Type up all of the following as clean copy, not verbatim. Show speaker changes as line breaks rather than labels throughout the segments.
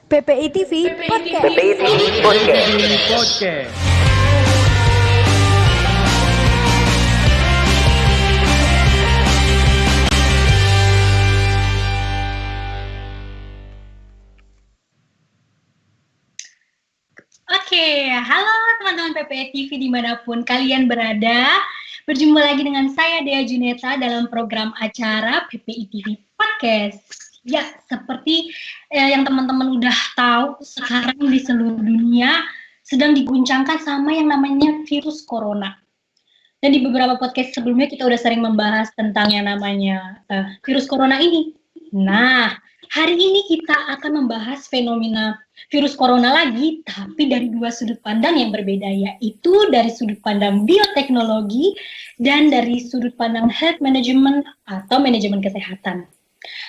PPI TV Podcast.
PPI TV Podcast.
Oke, halo teman-teman PPI TV dimanapun kalian berada. Berjumpa lagi dengan saya Dea Juneta dalam program acara PPI TV Podcast. Ya, seperti yang teman-teman udah tahu, sekarang di seluruh dunia sedang diguncangkan sama yang namanya virus corona. Dan di beberapa podcast sebelumnya kita udah sering membahas tentang yang namanya virus corona ini. Nah, hari ini kita akan membahas fenomena virus corona lagi, tapi dari dua sudut pandang yang berbeda, yaitu dari sudut pandang bioteknologi dan dari sudut pandang health management atau manajemen kesehatan.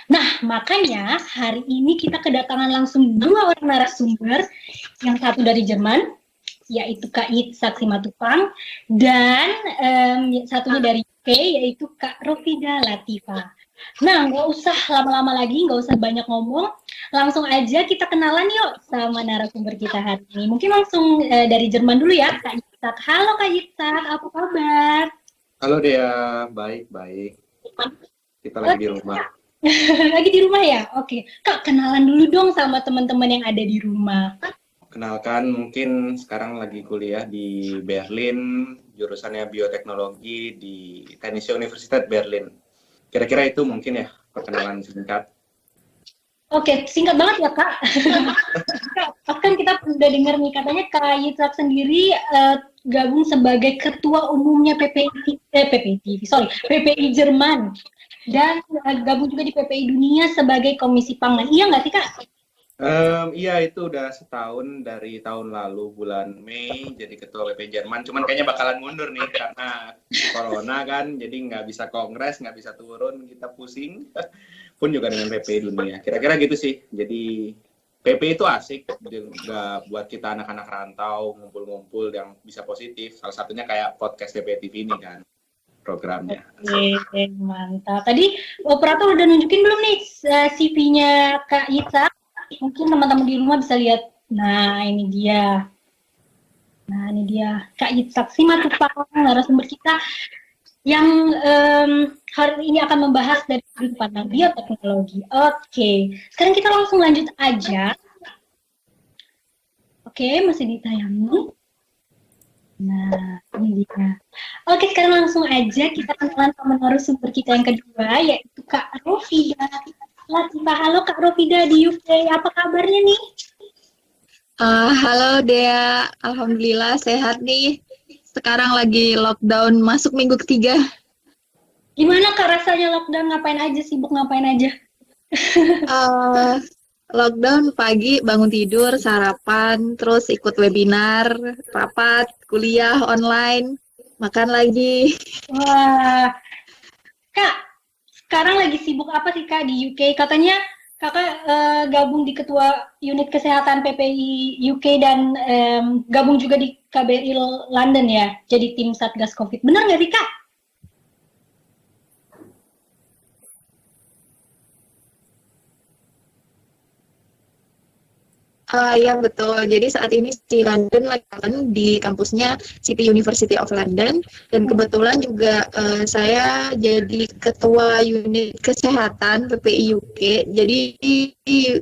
Nah, makanya hari ini kita kedatangan langsung dua orang narasumber, yang satu dari Jerman, yaitu Kak Yitzhak Simatupang, dan satunya dari UK, yaitu Kak Rofida Latifah. Nah, nggak usah lama-lama lagi, nggak usah banyak ngomong, langsung aja kita kenalan yuk sama narasumber kita hari ini. Mungkin langsung dari Jerman dulu ya, Kak Yitzhak. Halo Kak Yitzhak, apa kabar?
Halo Dea, baik-baik. Kita lagi di rumah.
Lagi di rumah ya? Oke. Kak, kenalan dulu dong sama teman-teman yang ada di rumah.
Kenalkan, mungkin sekarang lagi kuliah di Berlin, jurusannya bioteknologi di Technische Universität Berlin. Kira-kira itu mungkin ya perkenalan singkat.
Oke, singkat banget ya Kak. Kan kita udah dengar nih, katanya Kak Yitzhak sendiri gabung sebagai ketua umumnya PPI Jerman. Dan gabung juga di PPI Dunia sebagai komisi pangan. Iya nggak sih Kak?
Iya, itu udah setahun dari tahun lalu bulan Mei jadi ketua PPI Jerman. Cuman kayaknya bakalan mundur nih karena corona kan, jadi nggak bisa kongres, nggak bisa turun, kita pusing. Pun juga dengan PPI Dunia. Kira-kira gitu sih. Jadi PPI itu asik juga buat kita anak-anak rantau ngumpul-ngumpul yang bisa positif. Salah satunya kayak podcast PPI TV ini kan programnya.
Oke, mantap. Tadi operator udah nunjukin belum nih CV-nya Kak Yitzhak? Mungkin teman-teman di rumah bisa lihat. Nah, ini dia. Kak Yitzhak Simatupang, narasumber kita yang hari ini akan membahas dari sudut pandang bioteknologi. Oke, sekarang kita langsung lanjut aja. Oke, masih ditayangin. Nah, ini dia. Oke, sekarang langsung aja kita kenalan sama narasumber kita yang kedua, yaitu Kak Rofida Latifah. Halo Kak Rofida di UK, apa kabarnya nih?
Halo Dea, alhamdulillah sehat nih. Sekarang lagi lockdown masuk minggu ketiga.
Gimana Kak rasanya lockdown? Ngapain aja? Sibuk ngapain aja?
Lockdown pagi bangun tidur, sarapan, terus ikut webinar, rapat, kuliah online, makan lagi.
Wah, Kak, sekarang lagi sibuk apa sih Kak di UK? Katanya Kakak gabung di ketua unit kesehatan PPI UK dan gabung juga di KBRI London ya, jadi tim Satgas COVID. Benar nggak sih Kak?
Ya betul, jadi saat ini di London di kampusnya City University of London, dan kebetulan juga saya jadi ketua unit kesehatan PPI UK. Jadi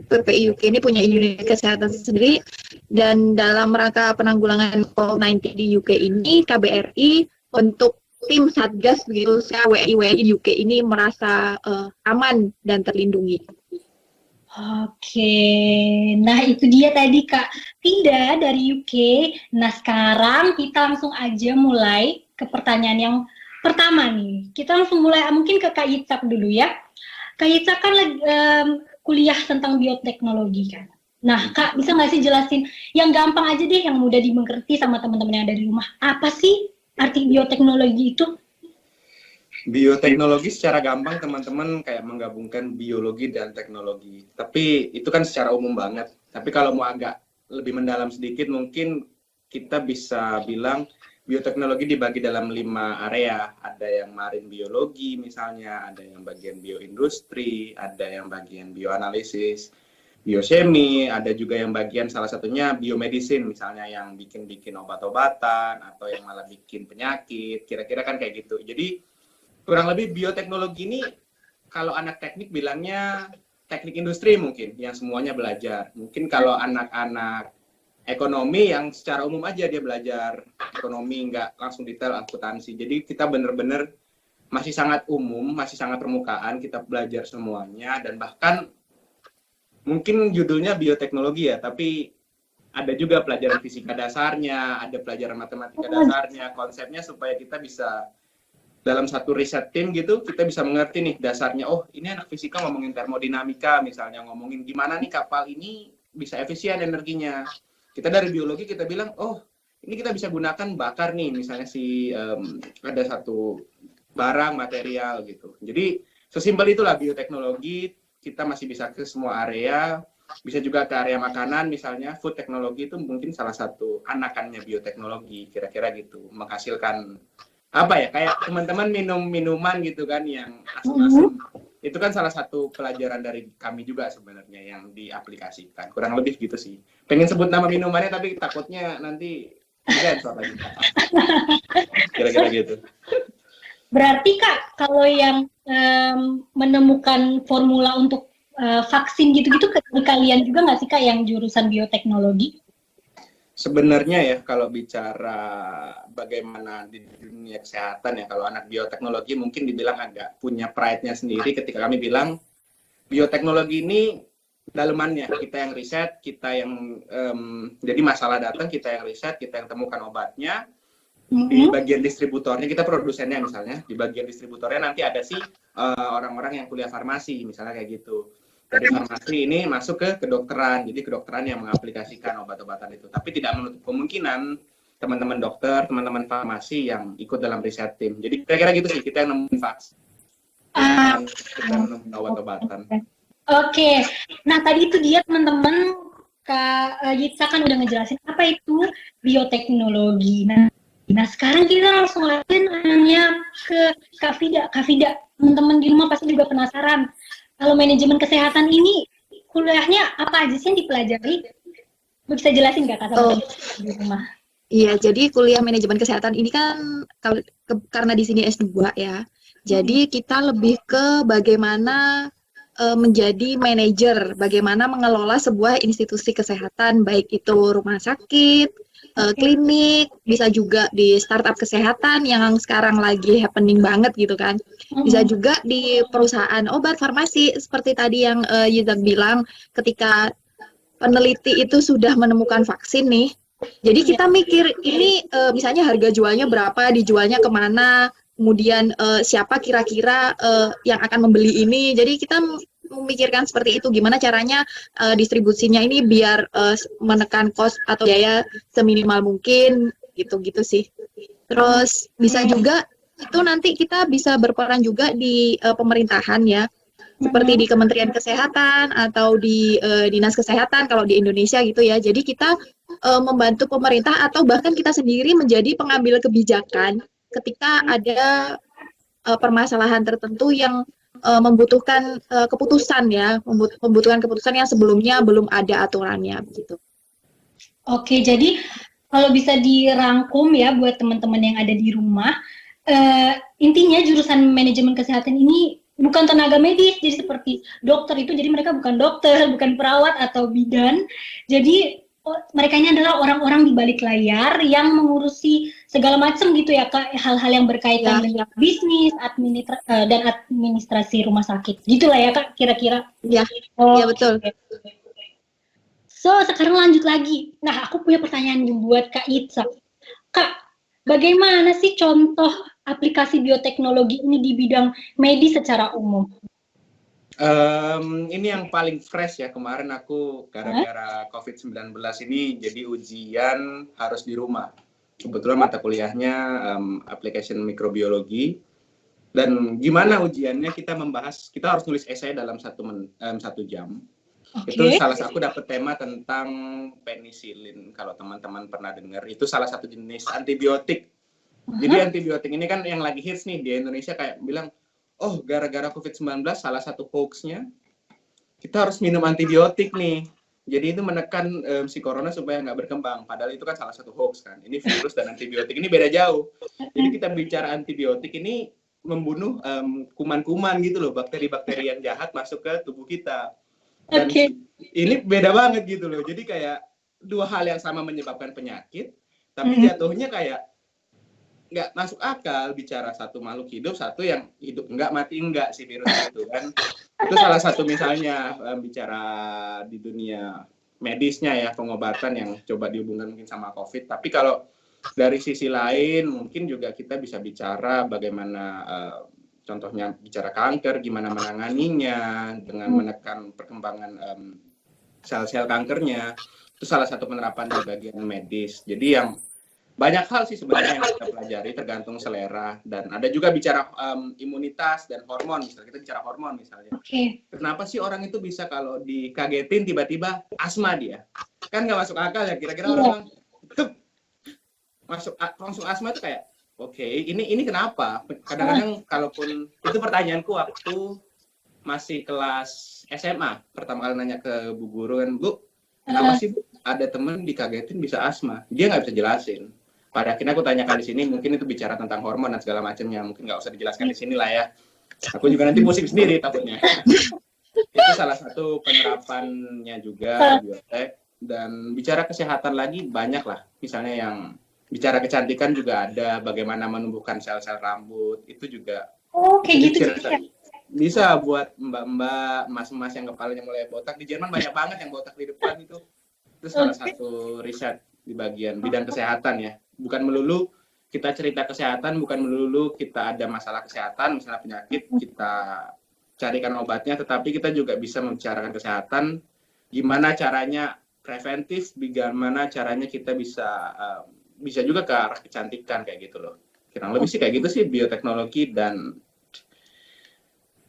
PPI UK ini punya unit kesehatan sendiri, dan dalam rangka penanggulangan COVID-19 di UK ini, KBRI untuk tim Satgas begitu, saya WNI UK ini merasa aman dan terlindungi.
Oke, nah itu dia tadi Kak Vida dari UK. Nah sekarang kita langsung aja mulai ke pertanyaan yang pertama nih. Kita langsung mulai mungkin ke Kak Yitzhak dulu ya. Kak Yitzhak kan lagi kuliah tentang bioteknologi kan. Nah Kak bisa nggak sih jelasin yang gampang aja deh, yang mudah dimengerti sama teman-teman yang ada di rumah. Apa sih arti bioteknologi itu?
Bioteknologi secara gampang teman-teman kayak menggabungkan biologi dan teknologi. Tapi itu kan secara umum banget. Tapi kalau mau agak lebih mendalam sedikit, mungkin kita bisa bilang bioteknologi dibagi dalam 5 area. Ada yang marine biologi misalnya, ada yang bagian bioindustri, ada yang bagian bioanalisis, biosemi, ada juga yang bagian salah satunya biomedicine, misalnya yang bikin obat-obatan atau yang malah bikin penyakit, kira-kira kan kayak gitu. Jadi kurang lebih bioteknologi ini kalau anak teknik bilangnya teknik industri mungkin, yang semuanya belajar. Mungkin kalau anak-anak ekonomi yang secara umum aja dia belajar ekonomi, nggak langsung detail akuntansi. Jadi kita benar-benar masih sangat umum, masih sangat permukaan, kita belajar semuanya, dan bahkan mungkin judulnya bioteknologi ya, tapi ada juga pelajaran fisika dasarnya, ada pelajaran matematika dasarnya, konsepnya supaya kita bisa dalam satu riset tim gitu, kita bisa mengerti nih dasarnya, oh ini anak fisika ngomongin termodinamika misalnya, ngomongin gimana nih kapal ini bisa efisien energinya. Kita dari biologi kita bilang, oh ini kita bisa gunakan bakar nih, misalnya ada satu barang material gitu. Jadi sesimpel itulah bioteknologi, kita masih bisa ke semua area, bisa juga ke area makanan misalnya, food teknologi itu mungkin salah satu anakannya bioteknologi, kira-kira gitu, menghasilkan apa ya, kayak teman-teman minum minuman gitu kan yang asam-asam, itu kan salah satu pelajaran dari kami juga sebenarnya yang diaplikasikan, kurang lebih gitu sih. Pengen sebut nama minumannya tapi takutnya nanti sensor lagi, kira-kira gitu.
Berarti Kak, kalau yang menemukan formula untuk vaksin gitu-gitu, kalian juga nggak sih Kak yang jurusan bioteknologi?
Sebenarnya ya kalau bicara bagaimana di dunia kesehatan ya, kalau anak bioteknologi mungkin dibilang agak punya pride-nya sendiri ketika kami bilang bioteknologi ini dalemannya, kita yang riset, kita yang jadi masalah datang, kita yang riset, kita yang temukan obatnya, di bagian distributornya, kita produsennya misalnya, di bagian distributornya nanti ada sih orang-orang yang kuliah farmasi misalnya kayak gitu. Dari farmasi ini masuk ke kedokteran, jadi kedokteran yang mengaplikasikan obat-obatan itu. Tapi tidak menutup kemungkinan teman-teman dokter, teman-teman farmasi yang ikut dalam riset tim. Jadi kira-kira gitu sih, kita yang nemuin vaksin, kita yang nemuin obat-obatan.
Oke, nah tadi itu dia teman-teman, Kak Yitsa kan udah ngejelasin apa itu bioteknologi. Nah sekarang kita langsung lanjutin nanya ke Kak Fida. Kak Fida, teman-teman di rumah pasti juga penasaran. Kalau manajemen kesehatan ini kuliahnya apa aja sih yang dipelajari? Bisa jelasin nggak Kak di rumah?
Iya, jadi kuliah manajemen kesehatan ini kan karena di sini S2 ya. Jadi kita lebih ke bagaimana menjadi manajer, bagaimana mengelola sebuah institusi kesehatan, baik itu rumah sakit, klinik, bisa juga di startup kesehatan yang sekarang lagi happening banget gitu kan. Bisa juga di perusahaan obat farmasi seperti tadi yang Yizak bilang, ketika peneliti itu sudah menemukan vaksin nih, jadi kita mikir ini misalnya harga jualnya berapa, dijualnya kemana, kemudian siapa kira-kira yang akan membeli ini. Jadi kita memikirkan seperti itu, gimana caranya distribusinya ini biar menekan cost atau biaya seminimal mungkin, gitu-gitu sih. Terus bisa juga itu nanti kita bisa berperan juga di pemerintahan ya, seperti di Kementerian Kesehatan atau di Dinas Kesehatan kalau di Indonesia gitu ya. Jadi kita membantu pemerintah atau bahkan kita sendiri menjadi pengambil kebijakan ketika ada permasalahan tertentu yang membutuhkan keputusan ya, membutuhkan keputusan yang sebelumnya belum ada aturannya begitu.
Oke, jadi kalau bisa dirangkum ya buat teman-teman yang ada di rumah, intinya jurusan manajemen kesehatan ini bukan tenaga medis, jadi seperti dokter itu, jadi mereka bukan dokter, bukan perawat atau bidan, jadi mereka ini adalah orang-orang di balik layar yang mengurusi segala macam gitu ya Kak, hal-hal yang berkaitan dengan bisnis, dan administrasi rumah sakit, gitulah ya Kak, kira-kira.
Ya, ya betul.
So, sekarang lanjut lagi. Nah, aku punya pertanyaan buat Kak Yitsa. Kak, bagaimana sih contoh aplikasi bioteknologi ini di bidang medis secara umum?
Ini yang paling fresh ya, kemarin aku gara-gara COVID-19 ini jadi ujian harus di rumah. Kebetulan mata kuliahnya application mikrobiologi, dan gimana ujiannya, kita harus nulis esai dalam 1 jam. Okay. Itu salah satu, aku dapat tema tentang penisilin, kalau teman-teman pernah dengar, itu salah satu jenis antibiotik. Jadi antibiotik ini kan yang lagi hits nih di Indonesia, kayak bilang, oh gara-gara COVID-19 salah satu hoax-nya kita harus minum antibiotik nih. Jadi itu menekan si corona supaya nggak berkembang. Padahal itu kan salah satu hoax kan. Ini virus dan antibiotik ini beda jauh. Jadi kita bicara antibiotik ini membunuh kuman-kuman gitu loh, bakteri-bakteri yang jahat masuk ke tubuh kita. Dan ini beda banget gitu loh. Jadi kayak dua hal yang sama menyebabkan penyakit, tapi jatuhnya kayak nggak masuk akal bicara satu makhluk hidup, satu yang hidup enggak mati enggak si virus itu kan. Itu salah satu misalnya bicara di dunia medisnya ya, pengobatan yang coba dihubungkan mungkin sama COVID. Tapi kalau dari sisi lain mungkin juga kita bisa bicara bagaimana contohnya bicara kanker, gimana menanganinya dengan menekan perkembangan sel-sel kankernya. Itu salah satu penerapan di bagian medis. Jadi yang banyak hal sih sebenarnya yang kita pelajari tergantung selera, dan ada juga bicara imunitas dan hormon. Misalnya kita bicara hormon misalnya. Kenapa sih orang itu bisa kalau dikagetin tiba-tiba asma dia? Kan nggak masuk akal ya, kira-kira orang masuk langsung asma itu kayak ini kenapa? Kadang-kadang kalaupun itu pertanyaanku waktu masih kelas SMA, pertama kali nanya ke Bu Guru kan, Bu, kenapa sih Bu ada temen dikagetin bisa asma? Dia nggak bisa jelasin. Pada akhirnya aku tanyakan di sini, mungkin itu bicara tentang hormon dan segala macamnya, mungkin nggak usah dijelaskan di sini lah ya. Aku juga nanti pusing sendiri takutnya. Itu salah satu penerapannya juga biotek. Dan bicara kesehatan lagi banyak lah, misalnya yang bicara kecantikan juga ada, bagaimana menumbuhkan sel-sel rambut, itu juga
kayak gitu ya.
Bisa buat mbak-mbak, mas-mas yang kepalanya mulai botak. Di Jerman banyak banget yang botak di depan itu. Itu salah satu riset di bagian bidang kesehatan ya. Bukan melulu kita cerita kesehatan, bukan melulu kita ada masalah kesehatan, misalnya penyakit, kita carikan obatnya, tetapi kita juga bisa membicarakan kesehatan, gimana caranya preventif, bagaimana caranya kita bisa juga ke arah kecantikan kayak gitu loh. Kurang lebih sih kayak gitu sih bioteknologi, dan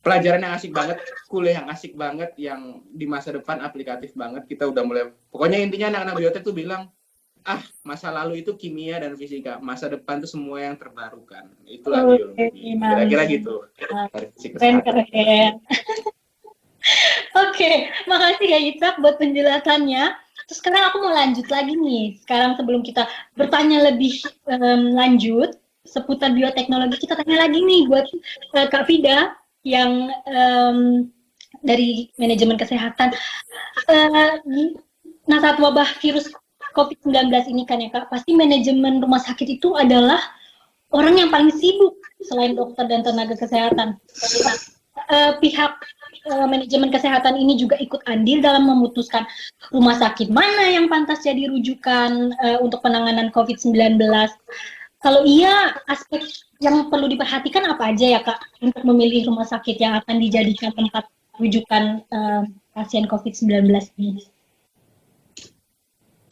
pelajaran yang asik banget, kuliah yang asik banget, yang di masa depan aplikatif banget. Kita udah mulai, pokoknya intinya anak-anak biotek tuh bilang, masa lalu itu kimia dan fisika, masa depan tuh semua yang terbarukan. Itulah biologi. Kira-kira gitu.
Keren. Makasih ya Itzak buat penjelasannya. Terus sekarang aku mau lanjut lagi nih. Sekarang sebelum kita bertanya lebih lanjut seputar bioteknologi, kita tanya lagi nih buat Kak Vida yang dari manajemen kesehatan. Nah, saat wabah virus COVID-19 ini kan ya Kak, pasti manajemen rumah sakit itu adalah orang yang paling sibuk selain dokter dan tenaga kesehatan. Pihak manajemen kesehatan ini juga ikut andil dalam memutuskan rumah sakit mana yang pantas jadi rujukan untuk penanganan COVID-19. Kalau iya, aspek yang perlu diperhatikan apa aja ya Kak untuk memilih rumah sakit yang akan dijadikan tempat rujukan pasien COVID-19 ini?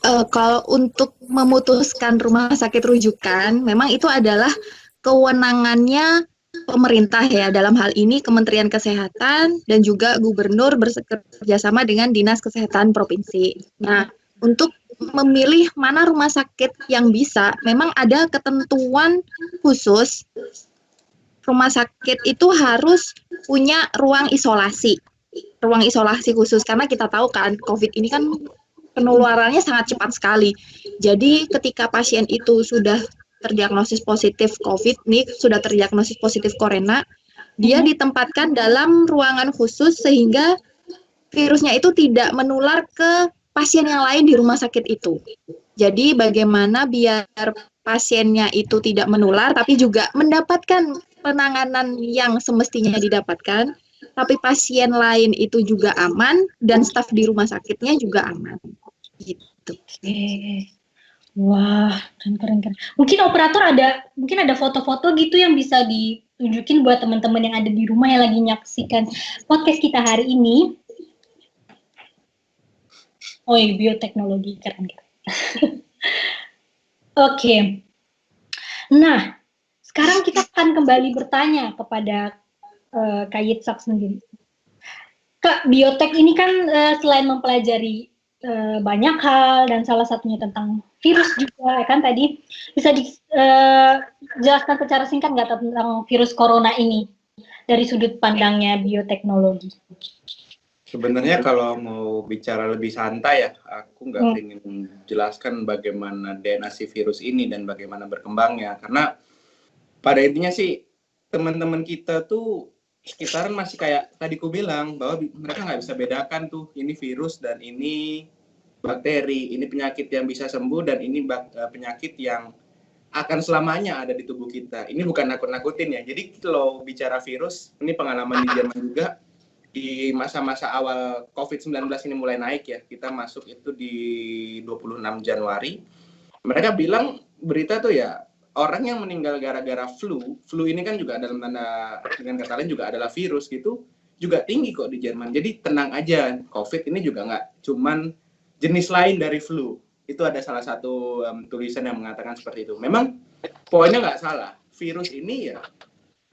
Kalau untuk memutuskan rumah sakit rujukan, memang itu adalah kewenangannya pemerintah ya. Dalam hal ini Kementerian Kesehatan dan juga Gubernur bekerjasama dengan Dinas Kesehatan Provinsi. Nah, untuk memilih mana rumah sakit yang bisa, memang ada ketentuan khusus. Rumah sakit itu harus punya ruang isolasi khusus, karena kita tahu kan COVID ini kan penularannya sangat cepat sekali. Jadi ketika pasien itu sudah terdiagnosis positif COVID, nih sudah terdiagnosis positif corona, dia ditempatkan dalam ruangan khusus sehingga virusnya itu tidak menular ke pasien yang lain di rumah sakit itu. Jadi bagaimana biar pasiennya itu tidak menular, tapi juga mendapatkan penanganan yang semestinya didapatkan, tapi pasien lain itu juga aman dan staf di rumah sakitnya juga aman. Gitu.
Wah, keren. Mungkin operator mungkin ada foto-foto gitu yang bisa ditunjukin buat teman-teman yang ada di rumah yang lagi nyaksikan podcast kita hari ini. Bioteknologi keren. Nah, sekarang kita akan kembali bertanya kepada Kak Itzak sendiri. Kak, biotek ini kan selain mempelajari banyak hal dan salah satunya tentang virus juga kan, tadi bisa dijelaskan secara singkat nggak tentang virus corona ini dari sudut pandangnya bioteknologi?
Sebenarnya kalau mau bicara lebih santai ya, aku nggak ingin menjelaskan bagaimana DNA si virus ini dan bagaimana berkembangnya. Karena pada intinya sih teman-teman kita tuh sekitaran masih kayak tadi ku bilang bahwa mereka nggak bisa bedakan tuh ini virus dan ini bakteri, ini penyakit yang bisa sembuh dan ini penyakit yang akan selamanya ada di tubuh kita. Ini bukan nakut-nakutin ya. Jadi kalau bicara virus, ini pengalaman di Jerman juga. Di masa-masa awal COVID-19 ini mulai naik ya, kita masuk itu di 26 Januari. Mereka bilang berita tuh ya, orang yang meninggal gara-gara flu ini kan juga dalam tanda, dengan kata lain juga adalah virus gitu, juga tinggi kok di Jerman. Jadi tenang aja, COVID ini juga nggak cuman jenis lain dari flu. Itu ada salah satu tulisan yang mengatakan seperti itu. Memang poinnya nggak salah, virus ini ya,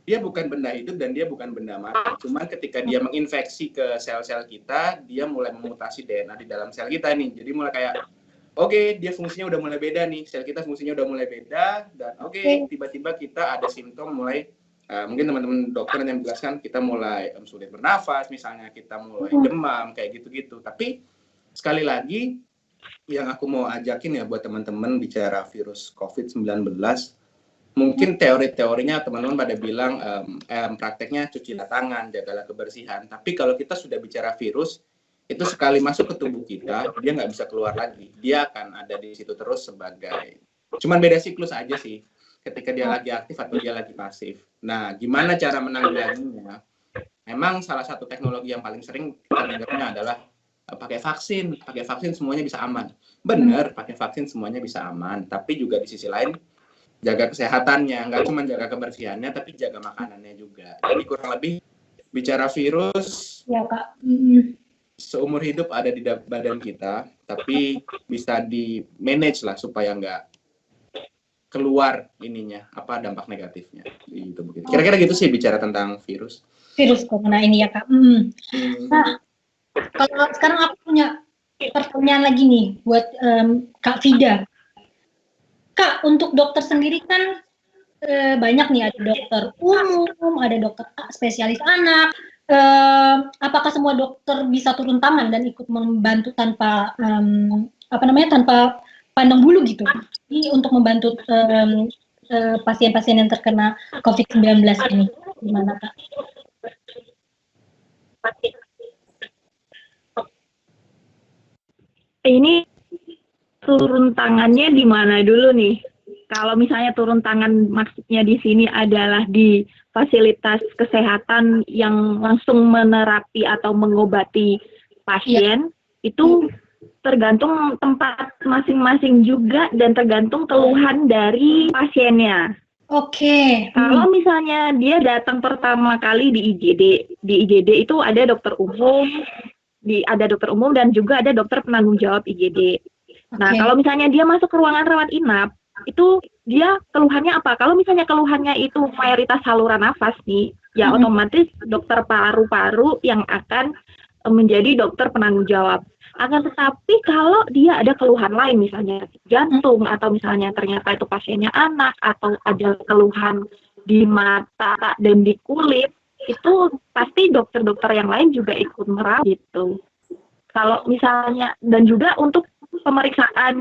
dia bukan benda hidup dan dia bukan benda mati. Cuman ketika dia menginfeksi ke sel-sel kita, dia mulai memutasi DNA di dalam sel kita nih. Jadi mulai kayak, oke, dia fungsinya udah mulai beda nih. Sel kita fungsinya udah mulai beda. Dan tiba-tiba kita ada simptom mulai, mungkin teman-teman dokter yang menjelaskan, kita mulai sulit bernafas, misalnya kita mulai demam, kayak gitu-gitu. Tapi sekali lagi, yang aku mau ajakin ya buat teman-teman bicara virus COVID-19, mungkin teori-teorinya teman-teman pada bilang prakteknya cucilah tangan, jagalah kebersihan. Tapi kalau kita sudah bicara virus, itu sekali masuk ke tubuh kita, dia nggak bisa keluar lagi. Dia akan ada di situ terus sebagai, cuman beda siklus aja sih, ketika dia lagi aktif atau dia lagi pasif. Nah, gimana cara menanggulanginya? Memang salah satu teknologi yang paling sering kita dengarnya adalah pakai vaksin. Pakai vaksin semuanya bisa aman. Benar, pakai vaksin semuanya bisa aman. Tapi juga di sisi lain, jaga kesehatannya, nggak cuma jaga kebersihannya, tapi jaga makanannya juga. Jadi kurang lebih bicara virus,
Ya Kak.
seumur hidup ada di badan kita, tapi bisa di manage lah supaya nggak keluar ininya, apa dampak negatifnya. Gitu, begitu. Kira-kira gitu sih bicara tentang virus.
Virus corona ini ya Kak. Nah, kalau sekarang aku punya pertanyaan lagi nih buat Kak Vida. Kak, untuk dokter sendiri kan banyak nih, ada dokter umum, ada dokter spesialis anak. Apakah semua dokter bisa turun tangan dan ikut membantu tanpa tanpa pandang bulu gitu? Ini untuk membantu pasien-pasien yang terkena COVID-19 ini, gimana Kak?
Ini turun tangannya di mana dulu nih? Kalau misalnya turun tangan maksudnya di sini adalah di fasilitas kesehatan yang langsung menerapi atau mengobati pasien, itu tergantung tempat masing-masing juga dan tergantung keluhan dari pasiennya.
Oke.
Kalau misalnya dia datang pertama kali di IGD itu ada dokter umum, ada dokter umum dan juga ada dokter penanggung jawab IGD. Nah, kalau misalnya dia masuk ke ruangan rawat inap, itu dia keluhannya apa? Kalau misalnya keluhannya itu mayoritas saluran nafas nih, ya otomatis dokter paru-paru yang akan menjadi dokter penanggung jawab. Akan tetapi kalau dia ada keluhan lain, misalnya jantung, atau misalnya ternyata itu pasiennya anak, atau ada keluhan di mata dan di kulit, itu pasti dokter-dokter yang lain juga ikut merawat gitu. Kalau misalnya, dan juga untuk pemeriksaan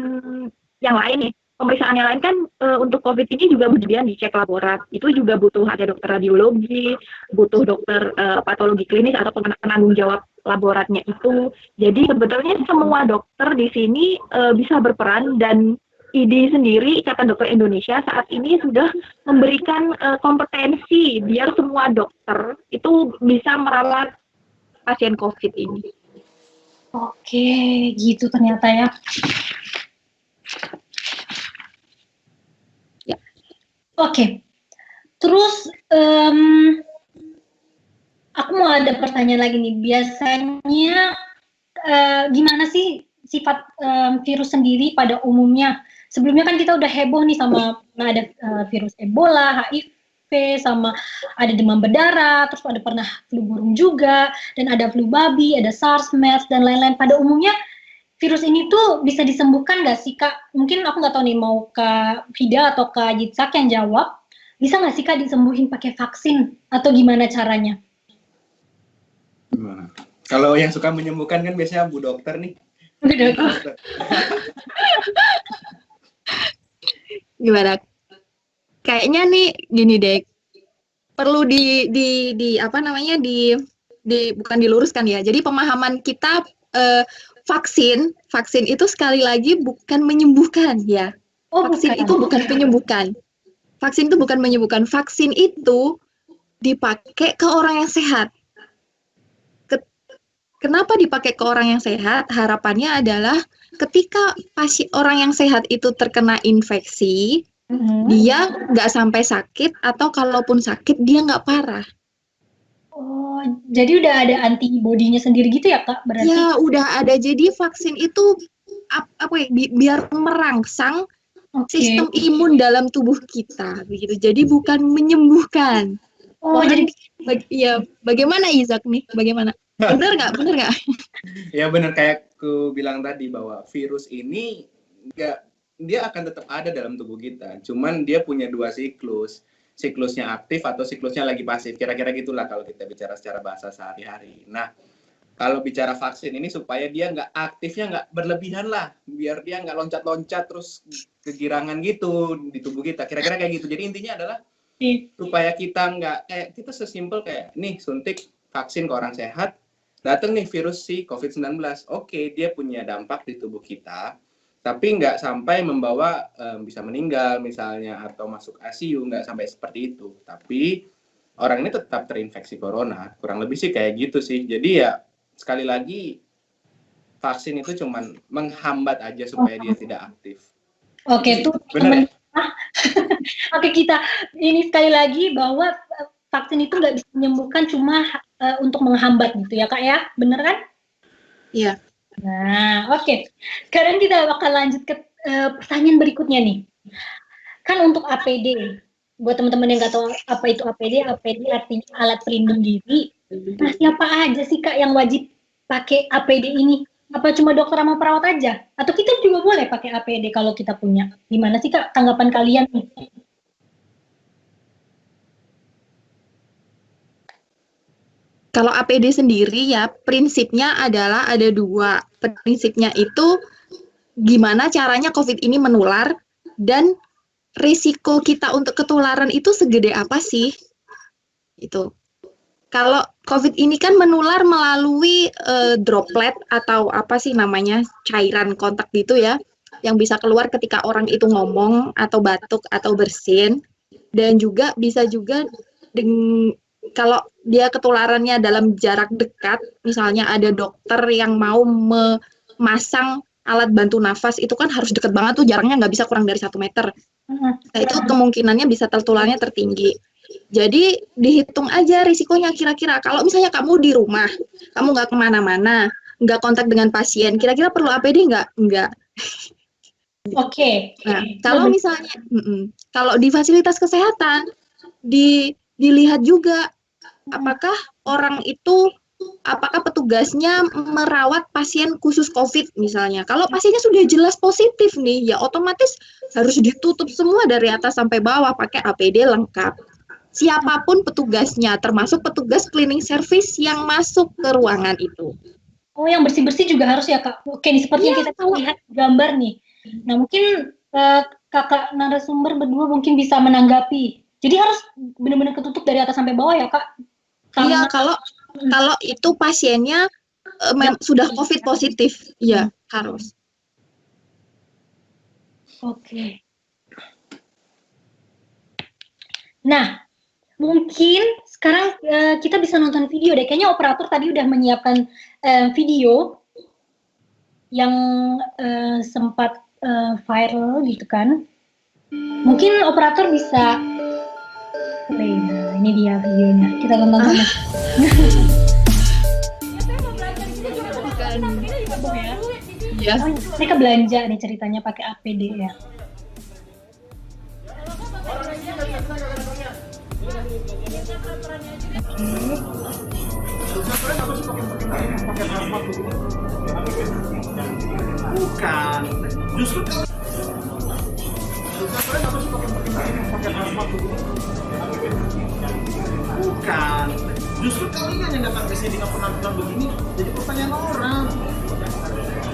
yang lain nih, pemeriksaan yang lain kan untuk COVID ini juga kemudian dicek laborat. Itu juga butuh ada dokter radiologi, butuh dokter patologi klinis atau penanggung jawab laboratnya itu. Jadi sebetulnya semua dokter di sini bisa berperan, dan IDI sendiri, Ikatan Dokter Indonesia, saat ini sudah memberikan kompetensi biar semua dokter itu bisa merawat pasien COVID ini.
Oke, gitu ternyata ya. Oke, terus aku mau ada pertanyaan lagi nih. Biasanya gimana sih sifat virus sendiri pada umumnya? Sebelumnya kan kita udah heboh nih sama ada virus Ebola, HIV, sama ada demam berdarah, terus ada pernah flu burung juga, dan ada flu babi, ada SARS, MERS, dan lain-lain. Pada umumnya virus ini tuh bisa disembuhkan nggak sih Kak? Mungkin aku nggak tahu nih, mau Kak Vida atau Kak Jitsak yang jawab. Bisa nggak sih Kak disembuhin pakai vaksin atau gimana caranya?
Kalau yang suka menyembuhkan kan biasanya Bu Dokter nih.
Udah.
Dokter.
Gimana? Kayaknya nih gini deh, perlu di apa namanya bukan diluruskan ya. Jadi pemahaman kita vaksin itu sekali lagi bukan menyembuhkan ya.
Oh,
Vaksin
bukan.
itu bukan penyembuhan. Vaksin itu bukan menyembuhkan. Vaksin itu dipakai ke orang yang sehat. Kenapa dipakai ke orang yang sehat? Harapannya adalah ketika orang yang sehat itu terkena infeksi, dia nggak sampai sakit, atau kalaupun sakit dia nggak parah.
Oh, jadi udah ada antibodinya sendiri gitu ya, Kak? Berarti.
Ya, udah ada. Jadi vaksin itu apa ya, biar merangsang sistem imun dalam tubuh kita, begitu. Jadi bukan menyembuhkan.
Oh, jadi
ya bagaimana Izak nih? Bagaimana? Bener nggak?
Ya benar, kayak aku bilang tadi bahwa virus ini dia akan tetap ada dalam tubuh kita. Cuman dia punya 2 siklus. Siklusnya aktif atau siklusnya lagi pasif. Kira-kira gitulah kalau kita bicara secara bahasa sehari-hari. Nah, kalau bicara vaksin ini supaya dia aktifnya nggak berlebihan lah. Biar dia nggak loncat-loncat terus kegirangan gitu di tubuh kita. Kira-kira kayak gitu. Jadi intinya adalah supaya kita nggak, kayak kita sesimpel kayak, nih suntik vaksin ke orang sehat, datang nih virus si COVID-19. Oke, dia punya dampak di tubuh kita, tapi nggak sampai membawa bisa meninggal misalnya, atau masuk ICU, nggak sampai seperti itu. Tapi orang ini tetap terinfeksi corona, kurang lebih sih kayak gitu sih. Jadi ya sekali lagi vaksin itu cuman menghambat aja supaya dia tidak aktif.
Oke, itu
benar.
Oke, kita ini sekali lagi bahwa vaksin itu nggak bisa menyembuhkan, cuma untuk menghambat gitu ya, Kak ya, bener kan?
Iya.
Nah, oke. Sekarang kita bakal lanjut ke pertanyaan berikutnya nih. Kan untuk APD, buat teman-teman yang nggak tahu apa itu APD artinya alat pelindung diri. Nah, siapa aja sih, Kak, yang wajib pakai APD ini? Apa cuma dokter sama perawat aja? Atau kita juga boleh pakai APD kalau kita punya? Gimana sih, Kak, tanggapan kalian nih?
Kalau APD sendiri ya, prinsipnya adalah ada 2. Prinsipnya itu gimana caranya COVID ini menular, dan risiko kita untuk ketularan itu segede apa sih? Itu. Kalau COVID ini kan menular melalui droplet atau apa sih namanya, cairan kontak gitu ya, yang bisa keluar ketika orang itu ngomong atau batuk atau bersin, dan juga bisa juga kalau dia ketularannya dalam jarak dekat, misalnya ada dokter yang mau memasang alat bantu nafas, itu kan harus dekat banget tuh, jaraknya nggak bisa kurang dari 1 meter. Nah, itu kemungkinannya bisa tertularnya tertinggi. Jadi dihitung aja risikonya kira-kira. Kalau misalnya kamu di rumah, kamu nggak kemana-mana, nggak kontak dengan pasien, kira-kira perlu APD nggak? Nggak.
Oke.
Nah, kalau misalnya, kalau di fasilitas kesehatan, dilihat juga apakah orang itu, apakah petugasnya merawat pasien khusus COVID misalnya. Kalau pasiennya sudah jelas positif nih, ya otomatis harus ditutup semua dari atas sampai bawah pakai APD lengkap. Siapapun petugasnya, termasuk petugas cleaning service yang masuk ke ruangan itu.
Oh, yang bersih-bersih juga harus ya, Kak? Oke, nih seperti yang kita lihat gambar nih. Nah, mungkin kakak narasumber berdua mungkin bisa menanggapi. Jadi harus benar-benar ketutup dari atas sampai bawah ya, Kak?
Iya, kalau itu pasiennya sudah COVID positif, ya harus.
Oke. Nah, mungkin sekarang kita bisa nonton video deh. Kayaknya operator tadi udah menyiapkan video yang sempat viral gitu kan. Mungkin operator bisa play. Nah, ini dia videonya. Kita tonton sama.
Iya.
Mereka belanja nih ceritanya pakai APD ya.
Bukan, justru Saya nggak suka pakai hazmat begini. Bukan. Justru kalian yang datang ke sini dengan penampilan begini, jadi pertanyaan orang.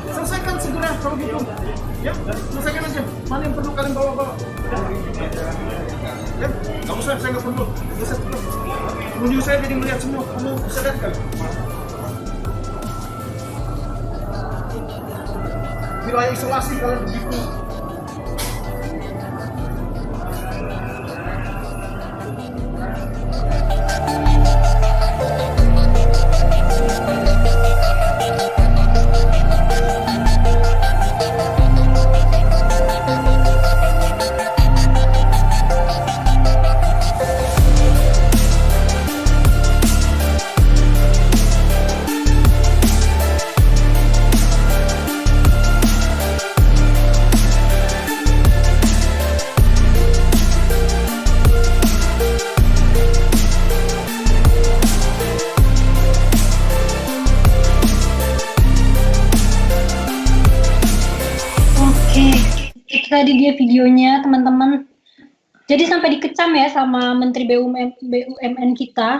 Selesaikan segera kalau gitu. Ya, selesaikan aja. Mana yang perlu kalian bawa-bawa? Ya, nggak usah, saya nggak perlu. Selesai cepat. Pengunjung saya jadi melihat semua. Kamu bisa lihat kan? Wilayah isolasi kalian begitu.
Oke, itu tadi dia videonya teman-teman. Jadi sampai dikecam ya sama Menteri BUMN kita.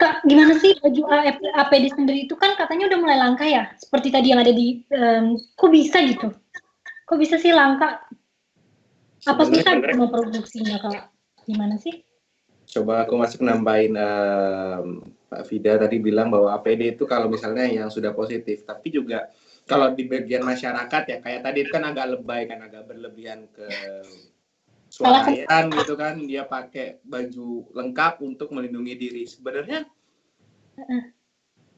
Kak, gimana sih baju APD sendiri itu kan katanya udah mulai langka ya? Seperti tadi yang ada di, kok bisa gitu? Kok bisa sih langka? Apa susah
Sebenarnya-
memproduksinya, Kak? Gimana sih?
Coba aku masuk nambahin Pak Vida tadi bilang bahwa APD itu kalau misalnya yang sudah positif, tapi juga kalau di bagian masyarakat ya kayak tadi itu kan agak lebay kan, agak berlebihan ke swalayan gitu kan, dia pakai baju lengkap untuk melindungi diri. Sebenarnya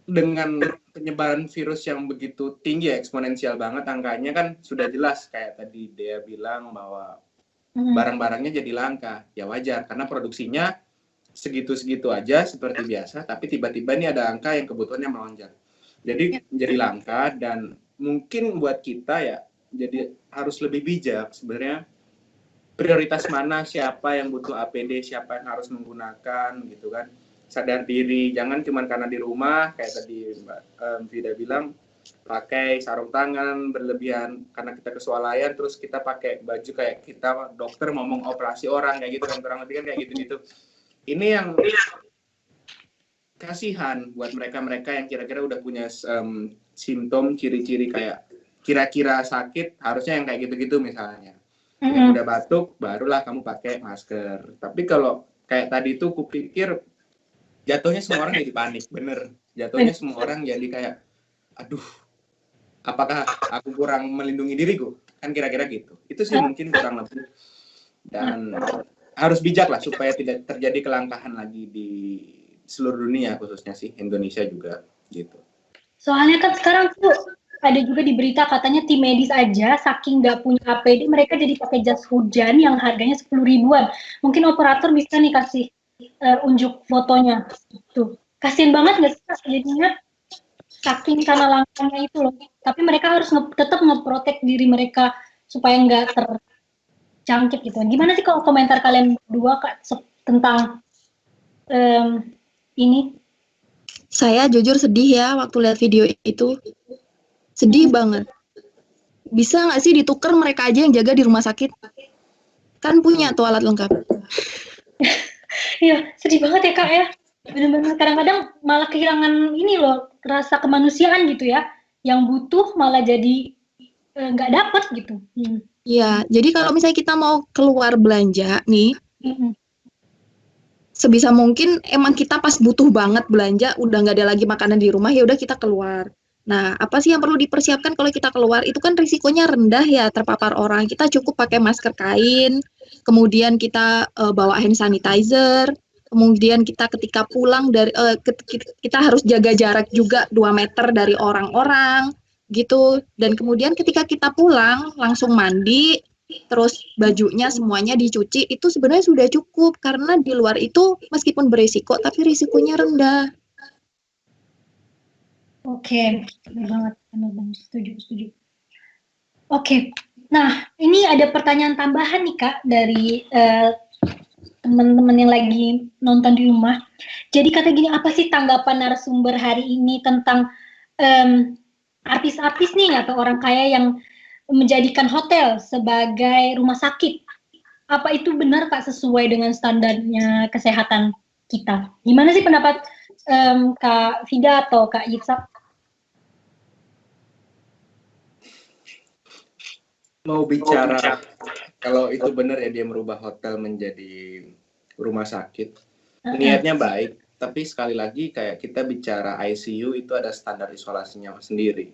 dengan penyebaran virus yang begitu tinggi ya, eksponensial banget angkanya kan sudah jelas kayak tadi Dea bilang bahwa barang-barangnya jadi langka. Ya wajar karena produksinya segitu-segitu aja seperti biasa, tapi tiba-tiba ini ada angka yang kebutuhannya melonjak. Jadi jadi langka dan mungkin buat kita ya jadi harus lebih bijak sebenarnya prioritas mana, siapa yang butuh APD, siapa yang harus menggunakan gitu kan. Sadar diri, jangan cuma karena di rumah kayak tadi Mbak Vida bilang pakai sarung tangan berlebihan karena kita kesualayan terus kita pakai baju kayak kita dokter ngomong operasi orang kayak gitu kan, kurang lebih kan kayak gitu-gitu. Ini yang kasihan buat mereka-mereka yang kira-kira udah punya simptom ciri-ciri kayak kira-kira sakit, harusnya yang kayak gitu-gitu misalnya. Yang udah batuk barulah kamu pakai masker. Tapi kalau kayak tadi tuh kupikir jatuhnya semua orang jadi panik, bener. Jatuhnya semua orang jadi kayak aduh, apakah aku kurang melindungi diriku? Kan kira-kira gitu. Itu sih mungkin kurang lebih. Dan harus bijak lah supaya tidak terjadi kelangkaan lagi di seluruh dunia, khususnya sih Indonesia juga gitu.
Soalnya kan sekarang tuh ada juga di berita katanya tim medis aja saking nggak punya APD mereka jadi pakai jas hujan yang harganya 10 ribuan. Mungkin operator bisa nih kasih unjuk fotonya. Tuh, kasian banget nggak sih Kak? Jadinya saking karena langkahnya itu loh. Tapi mereka harus tetap ngeprotek diri mereka supaya nggak terjangkit gitu. Gimana sih kalau komentar kalian berdua Kak tentang ini?
Saya jujur sedih ya waktu lihat video itu. Sedih banget. Bisa nggak sih ditukar mereka aja yang jaga di rumah sakit? Kan punya tuh alat lengkap.
Iya, sedih banget ya Kak ya. Benar-benar kadang-kadang malah kehilangan ini loh, rasa kemanusiaan gitu ya. Yang butuh malah jadi nggak dapet gitu.
Iya, jadi kalau misalnya kita mau keluar belanja nih, sebisa mungkin emang kita pas butuh banget belanja, udah nggak ada lagi makanan di rumah, ya udah kita keluar. Nah, apa sih yang perlu dipersiapkan kalau kita keluar? Itu kan risikonya rendah ya terpapar orang. Kita cukup pakai masker kain, kemudian kita bawa hand sanitizer, kemudian kita ketika pulang dari kita harus jaga jarak juga 2 meter dari orang-orang gitu. Dan kemudian ketika kita pulang langsung mandi, terus bajunya semuanya dicuci, itu sebenarnya sudah cukup karena di luar itu meskipun berisiko tapi risikonya rendah.
Oke, benar banget, setuju. Oke, nah ini ada pertanyaan tambahan nih Kak dari teman-teman yang lagi nonton di rumah. Jadi kata gini, apa sih tanggapan narasumber hari ini tentang artis-artis nih atau orang kaya yang menjadikan hotel sebagai rumah sakit. Apa itu benar Kak sesuai dengan standarnya kesehatan kita? Gimana sih pendapat Kak Fida atau Kak Yitzhak?
Mau bicara kalau itu benar ya dia merubah hotel menjadi rumah sakit. Niatnya baik, tapi sekali lagi kayak kita bicara ICU itu ada standar isolasinya sendiri.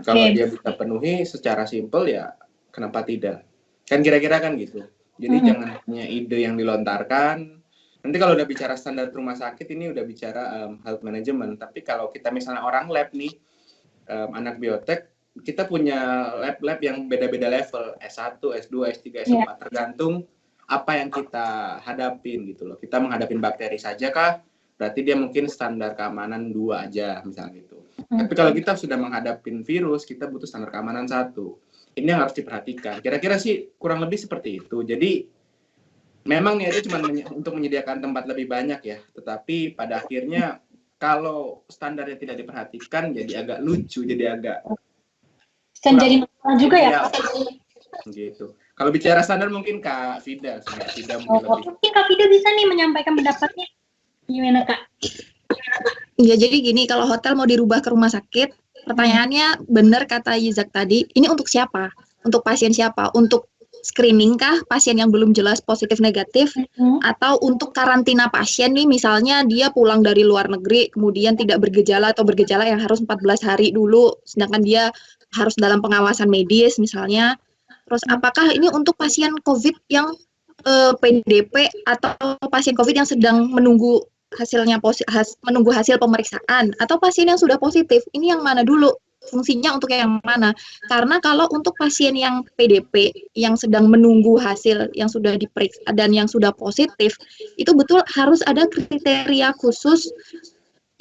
Kalau dia bisa penuhi secara simpel ya kenapa tidak? Kan kira-kira kan gitu. Jadi jangan hanya ide yang dilontarkan. Nanti kalau udah bicara standar rumah sakit ini udah bicara health management. Tapi kalau kita misalnya orang lab nih, anak biotek, kita punya lab-lab yang beda-beda level, S1, S2, S3, S4, tergantung apa yang kita hadapin gitu loh. Kita menghadapin bakteri saja kah? Berarti dia mungkin standar keamanan 2 aja misalnya gitu. Tapi kalau kita sudah menghadapin virus, kita butuh standar keamanan 1. Ini yang harus diperhatikan. Kira-kira sih kurang lebih seperti itu. Jadi memang niatnya cuma untuk menyediakan tempat lebih banyak ya. Tetapi pada akhirnya kalau standarnya tidak diperhatikan jadi agak lucu, jadi agak
Kan jadi masalah juga ya.
Gitu. Kalau bicara standar mungkin Kak Fida,
Mungkin Kak Fida bisa nih menyampaikan pendapatnya. Gimana Kak?
Ya jadi gini, kalau hotel mau dirubah ke rumah sakit, pertanyaannya benar kata Yizak tadi, ini untuk siapa? Untuk pasien siapa? Untuk screening kah pasien yang belum jelas positif negatif, atau untuk karantina pasien nih, misalnya dia pulang dari luar negeri kemudian tidak bergejala atau bergejala yang harus 14 hari dulu, sedangkan dia harus dalam pengawasan medis misalnya. Terus apakah ini untuk pasien COVID yang PDP atau pasien COVID yang sedang menunggu menunggu hasil pemeriksaan, atau pasien yang sudah positif? Ini yang mana dulu? Fungsinya untuk yang mana? Karena kalau untuk pasien yang PDP yang sedang menunggu hasil yang sudah diperiksa dan yang sudah positif, itu betul harus ada kriteria khusus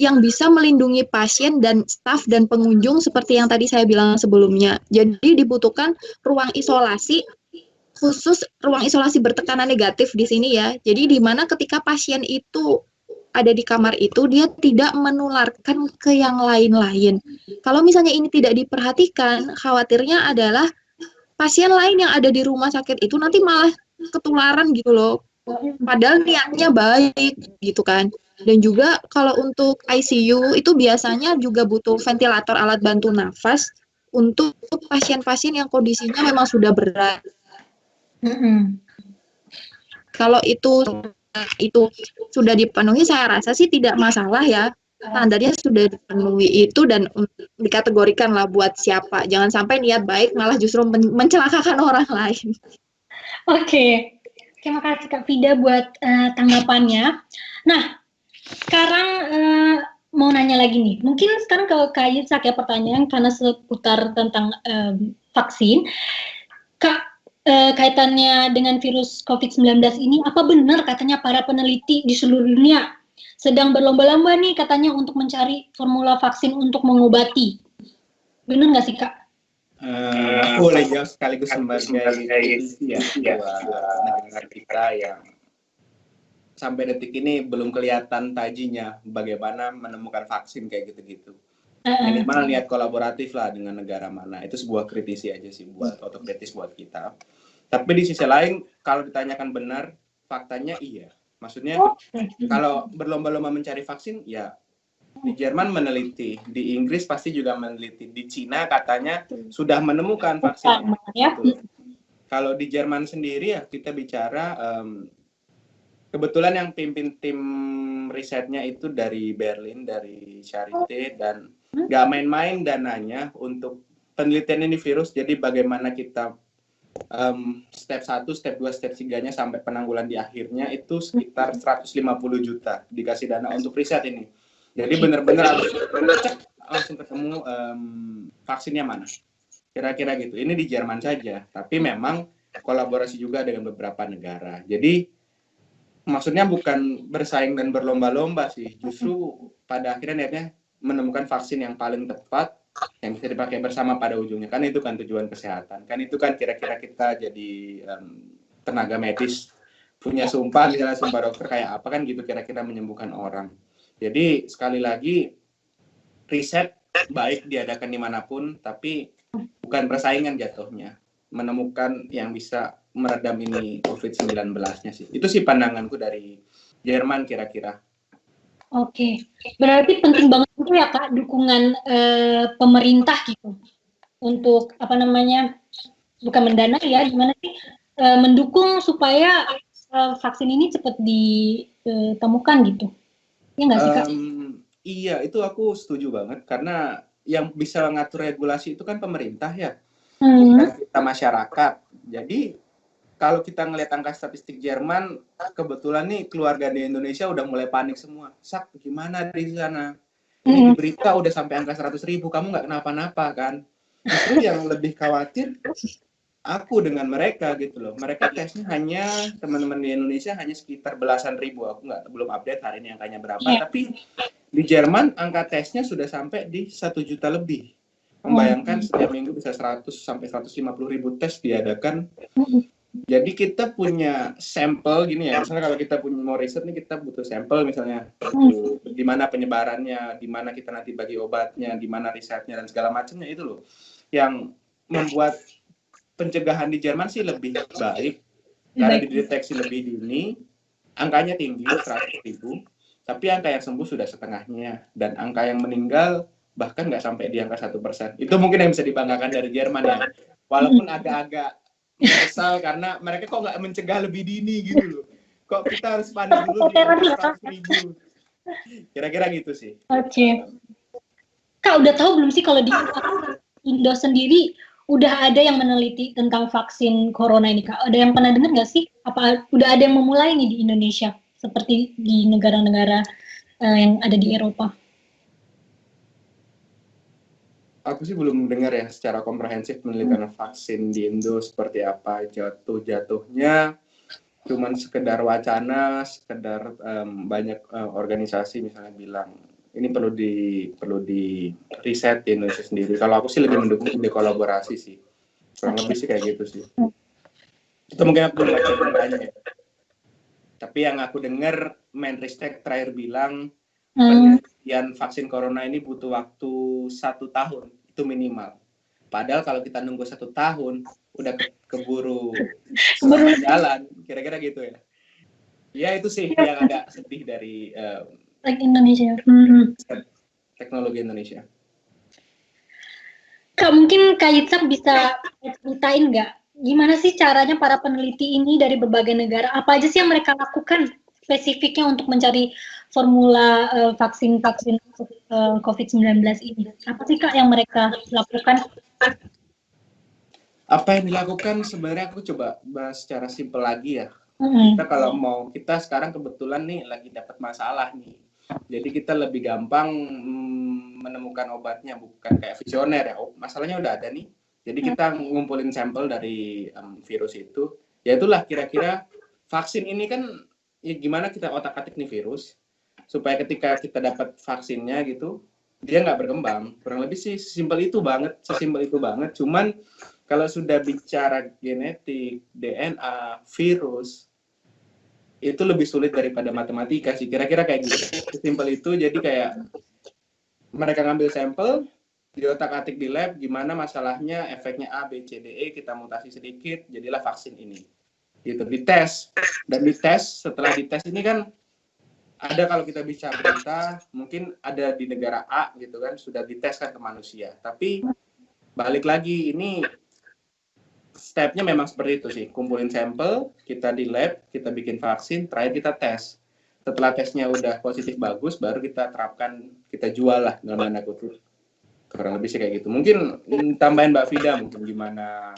yang bisa melindungi pasien dan staf dan pengunjung seperti yang tadi saya bilang sebelumnya. Jadi dibutuhkan ruang isolasi khusus, ruang isolasi bertekanan negatif di sini ya. Jadi di mana ketika pasien itu ada di kamar itu, dia tidak menularkan ke yang lain-lain. Kalau misalnya ini tidak diperhatikan, khawatirnya adalah pasien lain yang ada di rumah sakit itu nanti malah ketularan gitu loh. Padahal niatnya baik gitu kan. Dan juga kalau untuk ICU itu biasanya juga butuh ventilator alat bantu nafas untuk pasien-pasien yang kondisinya memang sudah berat. Kalau itu sudah dipenuhi, saya rasa sih tidak masalah ya. Standarnya sudah dipenuhi itu dan dikategorikan lah buat siapa. Jangan sampai niat baik malah justru mencelakakan orang lain.
Oke. Terima kasih Kak Fida buat tanggapannya. Nah, sekarang mau nanya lagi nih. Mungkin sekarang ke Kak Yitzhak ya pertanyaan karena seputar tentang vaksin. Kak, kaitannya dengan virus COVID-19 ini, apa benar katanya para peneliti di seluruh dunia sedang berlomba-lomba nih katanya untuk mencari formula vaksin untuk mengobati? Benar nggak sih Kak?
Aku boleh jawab sekaligus sebagai negara kita yang sampai detik ini belum kelihatan tajinya bagaimana menemukan vaksin kayak gitu-gitu. Minimal niat kolaboratif lah dengan negara mana. Itu sebuah kritisi aja sih, buat otokritis buat kita. Tapi di sisi lain, kalau ditanyakan benar, faktanya iya. Maksudnya kalau berlomba-lomba mencari vaksin, ya di Jerman meneliti, di Inggris pasti juga meneliti, di Cina katanya sudah menemukan vaksin. Kalau di Jerman sendiri ya kita bicara, kebetulan yang pimpin tim risetnya itu dari Berlin, dari Charité, dan nggak main-main dananya untuk penelitian ini virus. Jadi bagaimana kita step 1, step 2, step 3-nya sampai penanggulan di akhirnya itu sekitar 150 juta dikasih dana untuk riset ini. Jadi benar-benar harus langsung ketemu vaksinnya mana. Kira-kira gitu. Ini di Jerman saja, tapi memang kolaborasi juga dengan beberapa negara. Jadi maksudnya bukan bersaing dan berlomba-lomba sih, justru pada akhirnya niatnya menemukan vaksin yang paling tepat yang bisa dipakai bersama pada ujungnya. Kan itu kan tujuan kesehatan. Kan itu kan kira-kira kita jadi tenaga medis punya sumpah, misalnya sumpah dokter kayak apa kan gitu kira-kira menyembuhkan orang. Jadi sekali lagi riset baik diadakan dimanapun, tapi bukan persaingan jatuhnya, menemukan yang bisa meredam ini COVID-19-nya sih. Itu sih pandanganku dari Jerman kira-kira.
Oke, berarti penting banget itu ya Kak dukungan pemerintah gitu untuk apa namanya, bukan mendanai ya, gimana sih mendukung supaya vaksin ini cepat ditemukan gitu. Iya nggak sih Kak?
Iya, itu aku setuju banget karena yang bisa ngatur regulasi itu kan pemerintah ya, bukan kita masyarakat. Jadi kalau kita ngelihat angka statistik Jerman, kebetulan nih keluarga di Indonesia udah mulai panik semua. Sak, gimana di sana? Ini di berita udah sampai angka 100.000, kamu nggak kenapa-napa kan? Justru yang lebih khawatir aku dengan mereka gitu loh. Mereka tesnya hanya, teman-teman di Indonesia hanya sekitar belasan ribu. Aku belum update hari ini angkanya berapa. Tapi di Jerman angka tesnya sudah sampai di 1 juta lebih. Membayangkan setiap minggu bisa 100 sampai 150.000 tes diadakan. Jadi kita punya sampel gini ya, misalnya kalau kita punya mau riset nih, kita butuh sampel misalnya, di mana penyebarannya, di mana kita nanti bagi obatnya, di mana risetnya dan segala macamnya itu loh, yang membuat pencegahan di Jerman sih lebih baik karena dideteksi lebih dini, angkanya tinggi 100.000, tapi angka yang sembuh sudah setengahnya dan angka yang meninggal bahkan nggak sampai di angka 1%. Itu mungkin yang bisa dibanggakan dari Jerman ya, walaupun agak-agak kesal karena mereka kok nggak mencegah lebih dini gitu loh. Kok kita harus panik dulu di 100.000. Kira-kira gitu sih.
Oke. Kak udah tahu belum sih kalau di Indo sendiri udah ada yang meneliti tentang vaksin corona ini Kak? Ada yang pernah dengar nggak sih? Apa udah ada yang memulai nih di Indonesia seperti di negara-negara yang ada di Eropa?
Aku sih belum dengar ya secara komprehensif penelitian vaksin di Indo seperti apa, jatuhnya cuman sekedar wacana, sekedar banyak organisasi misalnya bilang ini perlu di riset di Indonesia sendiri. Kalau aku sih lebih mendukung ide kolaborasi sih, kurang lebih sih kayak gitu sih. Itu mungkin aku belum baca beritanya ya. Tapi yang aku dengar Menristek terakhir bilang penelitian vaksin corona ini butuh waktu 1 tahun itu minimal. Padahal kalau kita nunggu 1 tahun udah keburu jalan, kira-kira gitu ya. Ya itu sih yang agak sedih dari
Indonesia.
Teknologi Indonesia.
Kak mungkin Kak Yitsak bisa ceritain nggak gimana sih caranya para peneliti ini dari berbagai negara, apa aja sih yang mereka lakukan spesifiknya untuk mencari formula vaksin COVID-19 ini? Apa sih Kak yang mereka lakukan?
Apa yang dilakukan sebenarnya aku coba bahas secara simpel lagi ya. Kita sekarang kebetulan nih lagi dapat masalah nih. Jadi kita lebih gampang menemukan obatnya, bukan kayak visioner ya. Masalahnya udah ada nih. Jadi kita ngumpulin sampel dari virus itu. Ya itulah kira-kira vaksin ini kan ya gimana kita otak-atik nih virus supaya ketika kita dapat vaksinnya gitu dia nggak berkembang. Kurang lebih sih sesimpel itu banget. Cuman kalau sudah bicara genetik, DNA, virus itu lebih sulit daripada matematika sih. Kira-kira kayak gitu. Sesimpel itu. Jadi kayak mereka ngambil sampel di otak-atik di lab, gimana masalahnya, efeknya A, B, C, D, E, kita mutasi sedikit, jadilah vaksin ini. Gitu, dites. Dan dites, setelah dites ini kan ada kalau kita bicara berita, mungkin ada di negara A gitu kan, sudah dites kan ke manusia. Tapi balik lagi, ini stepnya memang seperti itu sih. Kumpulin sampel, kita di lab, kita bikin vaksin, terakhir kita tes. Setelah tesnya udah positif bagus, baru kita terapkan, kita jual lah dalam tanda kutip. Kurang lebih sih kayak gitu. Mungkin tambahin Mbak Fida mungkin gimana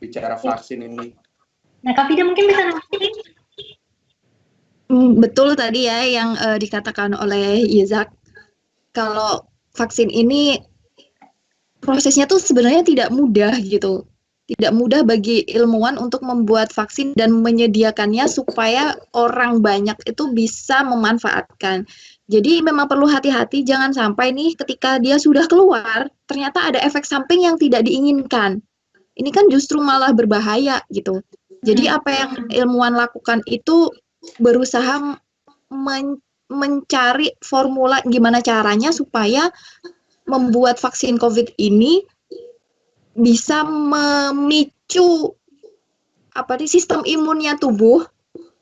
bicara vaksin ini.
Nah, Kak Fida mungkin bisa nambahin.
Betul tadi ya yang dikatakan oleh Yizak. Kalau vaksin ini prosesnya tuh sebenarnya tidak mudah gitu. Tidak mudah bagi ilmuwan untuk membuat vaksin dan menyediakannya supaya orang banyak itu bisa memanfaatkan. Jadi memang perlu hati-hati, jangan sampai nih ketika dia sudah keluar, ternyata ada efek samping yang tidak diinginkan. Ini kan justru malah berbahaya gitu. Jadi apa yang ilmuwan lakukan itu berusaha mencari formula gimana caranya supaya membuat vaksin COVID ini bisa memicu sistem imunnya tubuh,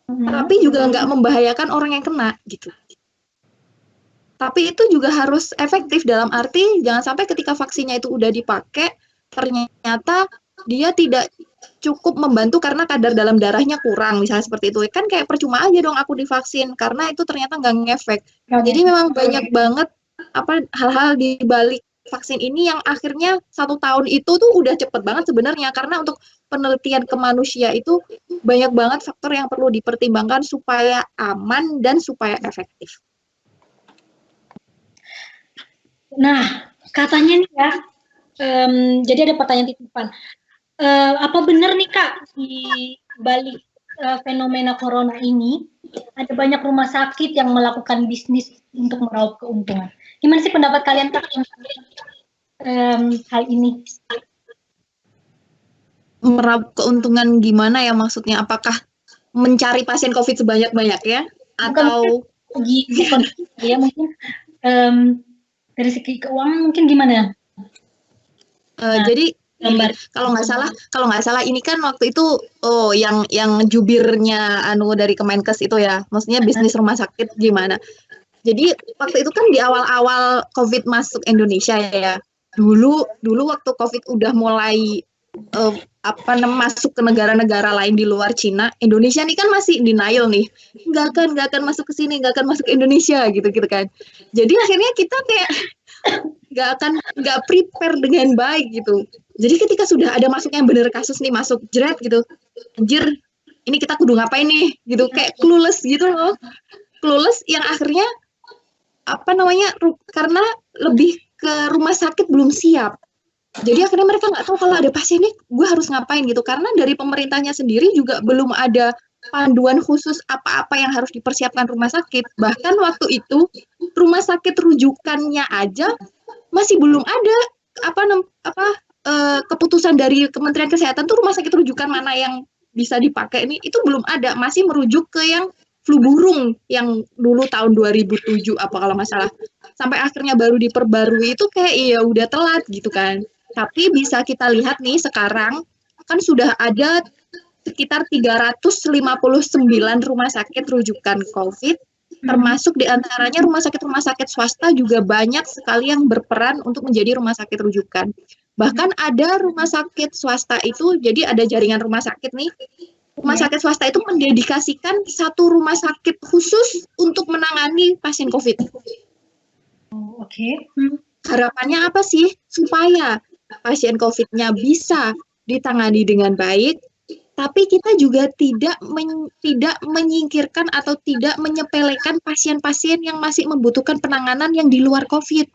tapi juga nggak membahayakan orang yang kena gitu. Tapi itu juga harus efektif dalam arti jangan sampai ketika vaksinnya itu udah dipakai, ternyata dia tidak cukup membantu karena kadar dalam darahnya kurang, misalnya seperti itu. Kan kayak percuma aja dong aku divaksin, karena itu ternyata nggak ngefek. Jadi memang banyak banget hal-hal di balik vaksin ini yang akhirnya 1 tahun itu tuh udah cepet banget sebenarnya, karena untuk penelitian ke manusia itu banyak banget faktor yang perlu dipertimbangkan supaya aman dan supaya efektif.
Nah, katanya nih ya, jadi ada pertanyaan titipan. Apa benar nih Kak, di balik fenomena corona ini, ada banyak rumah sakit yang melakukan bisnis untuk meraup keuntungan? Gimana sih pendapat kalian Kak hal ini?
Meraup keuntungan gimana ya maksudnya? Apakah mencari pasien COVID sebanyak-banyaknya? Atau
bukan ya mungkin dari segi keuangan mungkin gimana?
Jadi kalau nggak salah ini kan waktu itu yang jubirnya dari Kemenkes itu ya, maksudnya bisnis rumah sakit gimana? Jadi waktu itu kan di awal-awal COVID masuk Indonesia ya. Dulu waktu COVID udah mulai masuk ke negara-negara lain di luar Cina, Indonesia nih kan masih denial nih, nggak akan masuk ke sini, nggak akan masuk ke Indonesia gitu kan. Jadi akhirnya kita kayak nggak prepare dengan baik gitu. Jadi ketika sudah ada masuk yang bener kasus nih, masuk jeret gitu, anjir ini kita kudu ngapain nih gitu, kayak clueless gitu loh, clueless yang akhirnya karena lebih ke rumah sakit belum siap. Jadi akhirnya mereka nggak tahu kalau ada pasien nih, gue harus ngapain gitu. Karena dari pemerintahnya sendiri juga belum ada panduan khusus apa-apa yang harus dipersiapkan rumah sakit. Bahkan waktu itu rumah sakit rujukannya aja masih belum ada keputusan dari Kementerian Kesehatan tuh rumah sakit rujukan mana yang bisa dipakai ini itu belum ada. Masih merujuk ke yang flu burung yang dulu tahun 2007 kalau nggak salah. Sampai akhirnya baru diperbarui itu kayak iya udah telat gitu kan. Tapi bisa kita lihat nih sekarang kan sudah ada sekitar 359 rumah sakit rujukan COVID, termasuk diantaranya rumah sakit swasta juga banyak sekali yang berperan untuk menjadi rumah sakit rujukan. Bahkan ada rumah sakit swasta itu, jadi ada jaringan rumah sakit nih, rumah sakit swasta itu mendedikasikan satu rumah sakit khusus untuk menangani pasien COVID.
Oke.
Harapannya apa sih? Supaya pasien COVID-nya bisa ditangani dengan baik, tapi kita juga tidak menyingkirkan atau tidak menyepelekan pasien-pasien yang masih membutuhkan penanganan yang di luar COVID.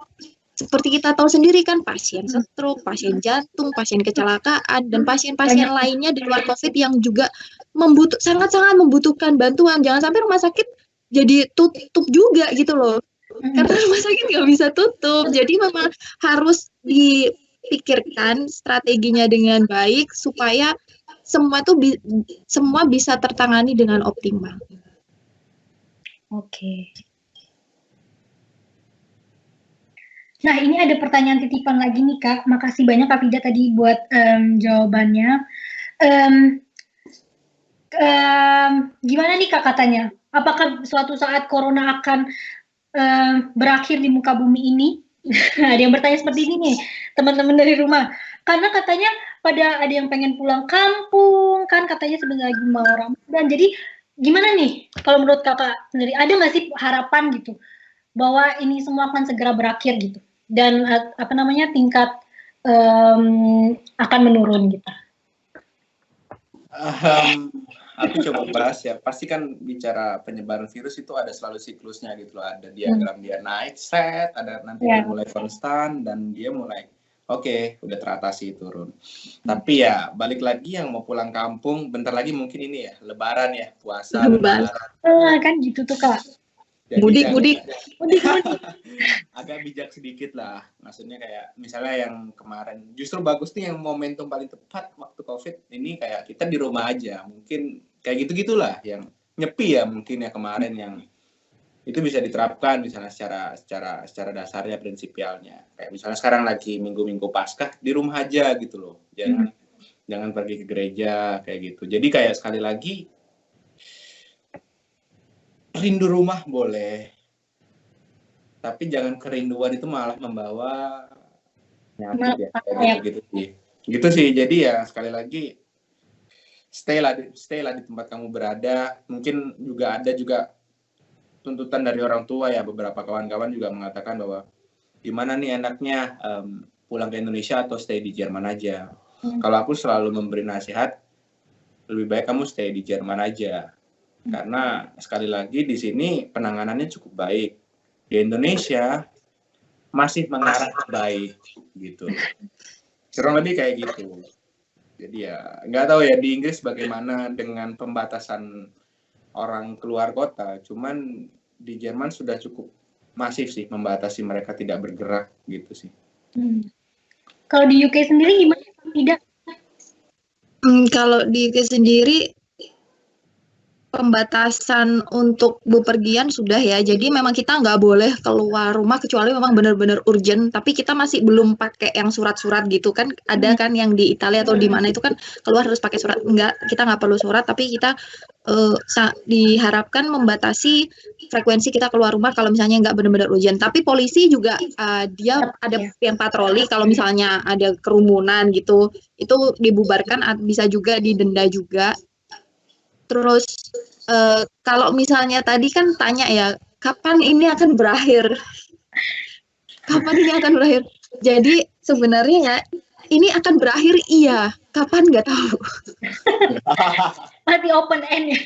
Seperti kita tahu sendiri kan, pasien stroke, pasien jantung, pasien kecelakaan, dan pasien-pasien lainnya di luar COVID yang juga sangat-sangat membutuhkan bantuan. Jangan sampai rumah sakit jadi tutup juga gitu loh. Karena rumah sakit nggak bisa tutup. Jadi memang harus dipikirkan strateginya dengan baik supaya semua bisa tertangani dengan optimal.
Oke. Nah, ini ada pertanyaan titipan lagi nih, Kak. Makasih banyak Kak Fida tadi buat jawabannya. Gimana nih Kak katanya? Apakah suatu saat corona akan berakhir di muka bumi ini? Ada yang bertanya seperti ini nih, teman-teman dari rumah. Karena katanya ada yang pengen pulang kampung, kan katanya sebentar lagi mau Ramadan. Jadi gimana nih kalau menurut Kakak sendiri? Ada nggak sih harapan gitu bahwa ini semua akan segera berakhir gitu? Dan tingkat akan menurun gitu.
Aku coba bahas ya, pasti kan bicara penyebaran virus itu ada selalu siklusnya gitu loh, ada diagram dia naik set, ada nanti dia mulai konstan dan dia mulai oke, udah teratasi turun. Tapi ya balik lagi yang mau pulang kampung bentar lagi mungkin ini ya lebaran ya, puasa lebaran.
Kan gitu tuh Kak.
Mudik.
Agak bijak sedikit lah, maksudnya kayak misalnya yang kemarin justru bagus nih yang momentum paling tepat waktu COVID ini kayak kita di rumah aja, mungkin kayak gitu-gitulah yang nyepi ya mungkin ya kemarin yang itu bisa diterapkan misalnya secara dasarnya prinsipialnya. Kayak misalnya sekarang lagi minggu-minggu Paskah di rumah aja gitu loh. Jangan pergi ke gereja kayak gitu. Jadi kayak sekali lagi rindu rumah boleh. Tapi jangan kerinduan itu malah membawa penyakit ya. Kayak gitu sih. Gitu sih. Jadi ya sekali lagi stay lah di tempat kamu berada. Mungkin juga ada tuntutan dari orang tua ya, beberapa kawan-kawan juga mengatakan bahwa gimana nih enaknya pulang ke Indonesia atau stay di Jerman aja. Kalau aku selalu memberi nasihat, lebih baik kamu stay di Jerman aja. Karena sekali lagi di sini penanganannya cukup baik. Di Indonesia masih mengarah ke baik gitu. Kurang lebih kayak gitu. Jadi ya nggak tahu ya di Inggris bagaimana dengan pembatasan orang keluar kota, cuman di Jerman sudah cukup masif sih membatasi mereka tidak bergerak gitu sih.
Kalau di UK sendiri gimana? Tidak?
Kalau di UK sendiri pembatasan untuk bepergian sudah ya, jadi memang kita nggak boleh keluar rumah kecuali memang benar-benar urgent, tapi kita masih belum pakai yang surat-surat gitu kan, ada kan yang di Italia atau di mana itu kan keluar harus pakai surat, kita nggak perlu surat, tapi kita diharapkan membatasi frekuensi kita keluar rumah kalau misalnya nggak benar-benar urgent, tapi polisi juga dia ada yang patroli kalau misalnya ada kerumunan gitu, itu dibubarkan, bisa juga didenda juga. Terus kalau misalnya tadi kan tanya ya, kapan ini akan berakhir? Kapan ini akan berakhir? Jadi sebenarnya ya, ini akan berakhir iya, kapan nggak tahu.
Masih open end ya?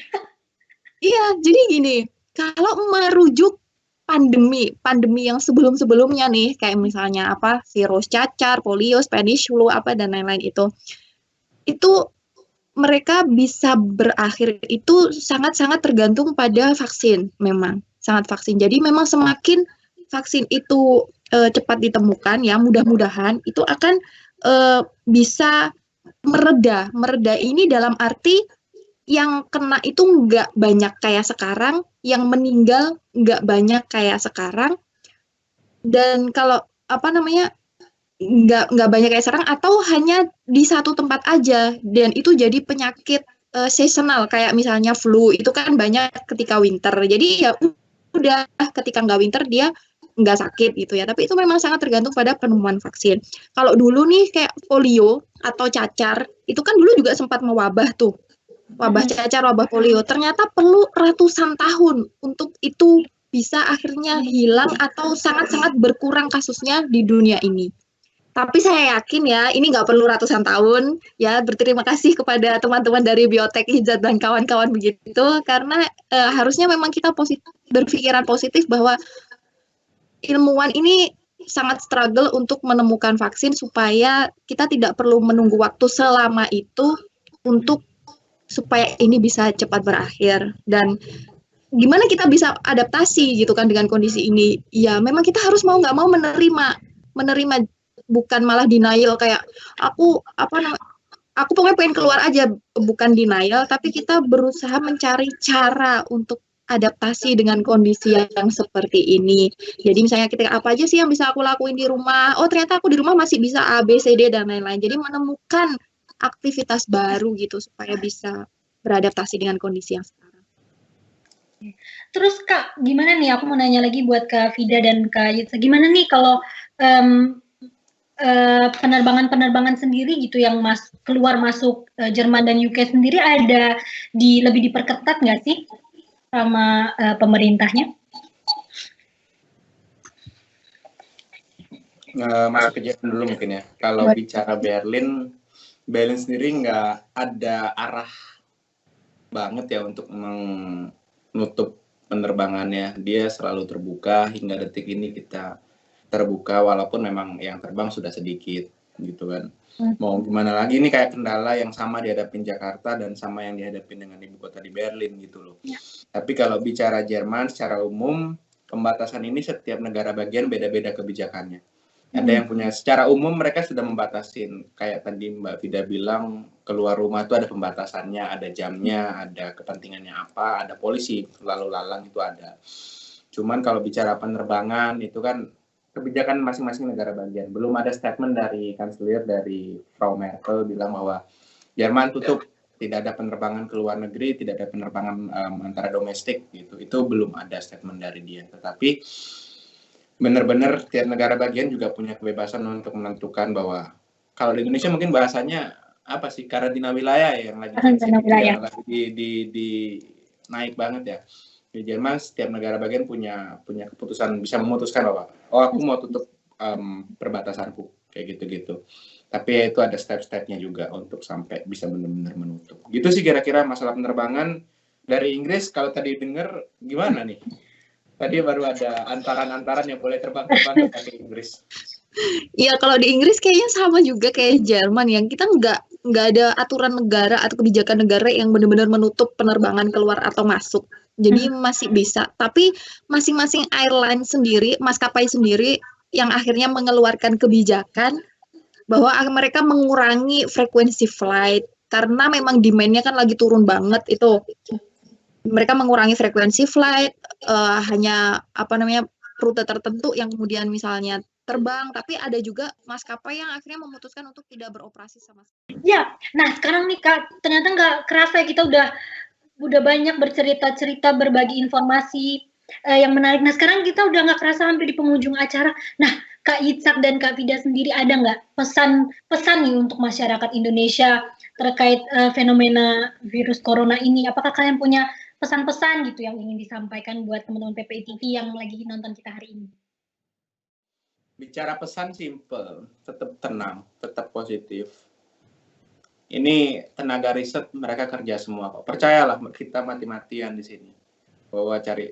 Iya, jadi gini, kalau merujuk pandemi yang sebelum-sebelumnya nih, kayak misalnya apa, virus cacar, polio, Spanish flu, apa dan lain-lain itu mereka bisa berakhir itu sangat-sangat tergantung pada vaksin, memang sangat vaksin. Jadi memang semakin vaksin itu cepat ditemukan ya, mudah-mudahan itu akan bisa mereda. Mereda ini dalam arti yang kena itu nggak banyak kayak sekarang, yang meninggal nggak banyak kayak sekarang, dan kalau apa namanya nggak banyak kayak sekarang, atau hanya di satu tempat aja, dan itu jadi penyakit seasonal kayak misalnya flu itu kan banyak ketika winter, jadi ya udah ketika nggak winter dia nggak sakit gitu ya, tapi itu memang sangat tergantung pada penemuan vaksin. Kalau dulu nih kayak polio atau cacar itu kan dulu juga sempat mewabah tuh, wabah cacar, wabah polio, ternyata perlu ratusan tahun untuk itu bisa akhirnya hilang atau sangat-sangat berkurang kasusnya di dunia ini. Tapi saya yakin ya, ini nggak perlu ratusan tahun, ya berterima kasih kepada teman-teman dari Biotek Hijat dan kawan-kawan begitu, karena harusnya memang kita berpikiran positif bahwa ilmuwan ini sangat struggle untuk menemukan vaksin supaya kita tidak perlu menunggu waktu selama itu supaya ini bisa cepat berakhir. Dan gimana kita bisa adaptasi gitu kan dengan kondisi ini? Ya memang kita harus mau nggak mau menerima, bukan malah denial kayak aku pokoknya pengen keluar aja, bukan denial, tapi kita berusaha mencari cara untuk adaptasi dengan kondisi yang seperti ini. Jadi misalnya kita apa aja sih yang bisa aku lakuin di rumah? Oh ternyata aku di rumah masih bisa A, B, C, D dan lain-lain. Jadi menemukan aktivitas baru gitu supaya bisa beradaptasi dengan kondisi yang sekarang.
Terus Kak, gimana nih? Aku mau nanya lagi buat Kak Vida dan Kak Yitza. Gimana nih kalau penerbangan sendiri gitu yang keluar masuk Jerman dan UK sendiri ada lebih diperketat nggak sih sama pemerintahnya?
Masuk ke Jerman dulu mungkin ya. Kalau bicara Berlin sendiri nggak ada arah banget ya untuk menutup penerbangannya. Dia selalu terbuka, hingga detik ini kita terbuka walaupun memang yang terbang sudah sedikit gitu kan. Mau gimana lagi, ini kayak kendala yang sama dihadapin Jakarta dan sama yang dihadapin dengan ibu kota di Berlin gitu loh. Ya. Tapi kalau bicara Jerman secara umum, pembatasan ini setiap negara bagian beda-beda kebijakannya. Ada yang punya secara umum mereka sudah membatasin, kayak tadi Mbak Vida bilang keluar rumah itu ada pembatasannya, ada jamnya, ada kepentingannya apa, ada polisi lalu lalang itu ada. Cuman kalau bicara penerbangan itu kan kebijakan masing-masing negara bagian. Belum ada statement dari kanselir dari Frau Merkel bilang bahwa Jerman tutup, tidak ada penerbangan ke luar negeri, tidak ada penerbangan antara domestik gitu. Itu belum ada statement dari dia. Tetapi benar-benar tiap negara bagian juga punya kebebasan untuk menentukan bahwa kalau di Indonesia mungkin bahasanya apa sih, karantina wilayah yang lagi di naik banget ya. Di Jerman setiap negara bagian punya keputusan, bisa memutuskan bahwa aku mau tutup perbatasanku kayak gitu-gitu. Tapi ya itu ada step-stepnya juga untuk sampai bisa benar-benar menutup. Gitu sih kira-kira masalah penerbangan. Dari Inggris kalau tadi dengar gimana nih? Tadi baru ada antaran-antaran yang boleh terbang ke Inggris.
Iya, kalau di Inggris kayaknya sama juga kayak Jerman, yang kita nggak ada aturan negara atau kebijakan negara yang benar-benar menutup penerbangan keluar atau masuk. Jadi masih bisa, tapi masing-masing airline sendiri, maskapai sendiri yang akhirnya mengeluarkan kebijakan bahwa mereka mengurangi frekuensi flight karena memang demand-nya kan lagi turun banget itu. Mereka mengurangi frekuensi flight, hanya rute tertentu yang kemudian misalnya terbang, tapi ada juga maskapai yang akhirnya memutuskan untuk tidak beroperasi sama sekali.
Ya, nah sekarang nih Kak, ternyata nggak kerasa ya, kita udah banyak bercerita-cerita, berbagi informasi yang menarik. Nah sekarang kita udah nggak kerasa hampir di penghujung acara. Nah Kak Yitzhak dan Kak Vida sendiri ada nggak pesan nih untuk masyarakat Indonesia terkait fenomena virus corona ini? Apakah kalian punya pesan-pesan gitu yang ingin disampaikan buat teman-teman PPI TV yang lagi nonton kita hari ini?
Bicara pesan simple, tetap tenang, tetap positif. Ini tenaga riset mereka kerja semua kok. Percayalah, kita mati-matian di sini bahwa cari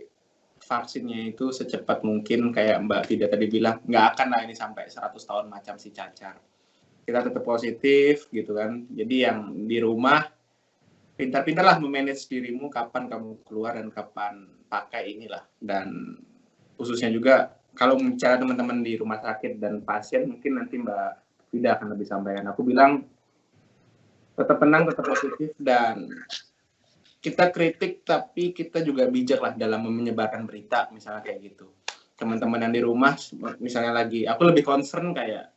vaksinnya itu secepat mungkin, kayak Mbak Vida tadi bilang, nggak akan lah ini sampai 100 tahun macam si cacar. Kita tetap positif gitu kan. Jadi yang di rumah pintar-pintarlah memanage dirimu, kapan kamu keluar dan kapan pakai inilah. Dan khususnya juga kalau bicara teman-teman di rumah sakit dan pasien, mungkin nanti Mbak Vida akan lebih sampaikan. Aku bilang tetap tenang, tetap positif, dan kita kritik tapi kita juga bijak lah dalam menyebarkan berita, misalnya kayak gitu. Teman-teman yang di rumah, misalnya lagi, aku lebih concern kayak,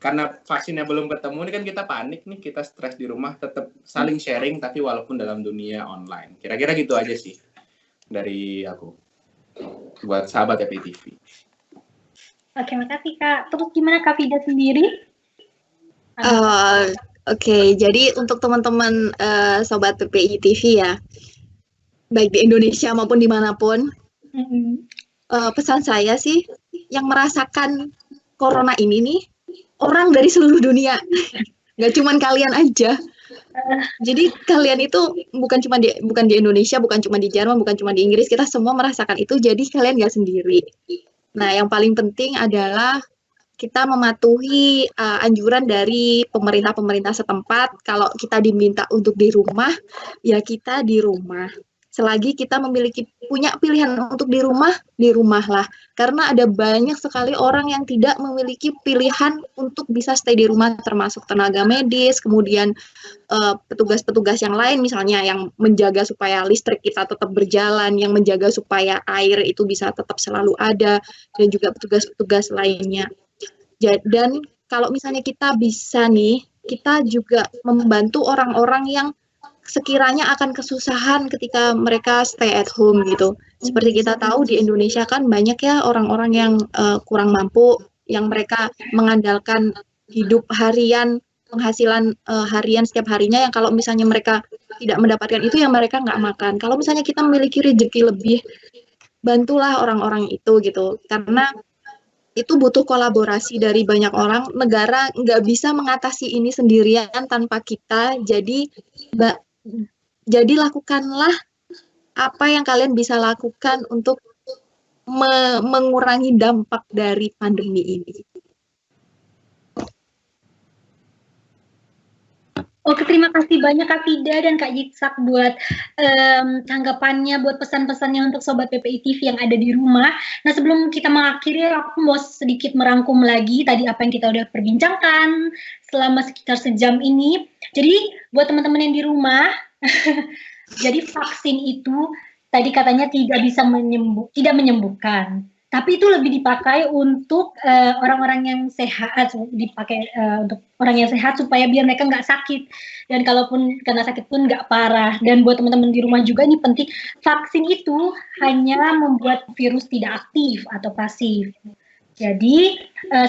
karena vaksinnya belum ketemu, ini kan kita panik nih, kita stres di rumah, tetap saling sharing, tapi walaupun dalam dunia online. Kira-kira gitu aja sih dari aku, buat sahabat PPI-TV.
Oke, makasih Kak. Terus gimana Kak Vida sendiri?
Oke, jadi untuk teman-teman sobat PPI TV ya, baik di Indonesia maupun dimanapun, pesan saya sih, yang merasakan corona ini nih, orang dari seluruh dunia, nggak cuman kalian aja. Jadi kalian itu bukan di Indonesia, bukan cuma di Jerman, bukan cuma di Inggris, kita semua merasakan itu, jadi kalian nggak sendiri. Nah, yang paling penting adalah kita mematuhi anjuran dari pemerintah setempat. Kalau kita diminta untuk di rumah, ya kita di rumah. Selagi kita punya pilihan untuk di rumahlah. Karena ada banyak sekali orang yang tidak memiliki pilihan untuk bisa stay di rumah, termasuk tenaga medis, kemudian petugas-petugas yang lain, misalnya yang menjaga supaya listrik kita tetap berjalan, yang menjaga supaya air itu bisa tetap selalu ada, dan juga petugas-petugas lainnya. Dan kalau misalnya kita bisa nih, kita juga membantu orang-orang yang sekiranya akan kesusahan ketika mereka stay at home gitu. Seperti kita tahu di Indonesia kan banyak ya orang-orang yang kurang mampu, yang mereka mengandalkan hidup harian, penghasilan harian setiap harinya, yang kalau misalnya mereka tidak mendapatkan itu, yang mereka nggak makan. Kalau misalnya kita memiliki rezeki lebih, bantulah orang-orang itu gitu. Karena itu butuh kolaborasi dari banyak orang. Negara nggak bisa mengatasi ini sendirian tanpa kita. Jadi lakukanlah apa yang kalian bisa lakukan untuk mengurangi dampak dari pandemi ini.
Oke, terima kasih banyak Kak Vida dan Kak Yitzhak buat tanggapannya, buat pesan-pesannya untuk Sobat PPI TV yang ada di rumah. Nah, sebelum kita mengakhiri, aku mau sedikit merangkum lagi tadi apa yang kita udah perbincangkan selama sekitar sejam ini. Jadi, buat teman-teman yang di rumah, jadi vaksin itu tadi katanya tidak menyembuhkan. Tapi itu lebih dipakai untuk orang-orang yang sehat, untuk orang yang sehat supaya biar mereka nggak sakit. Dan kalaupun kena sakit pun nggak parah. Dan buat teman-teman di rumah juga ini penting, vaksin itu hanya membuat virus tidak aktif atau pasif. Jadi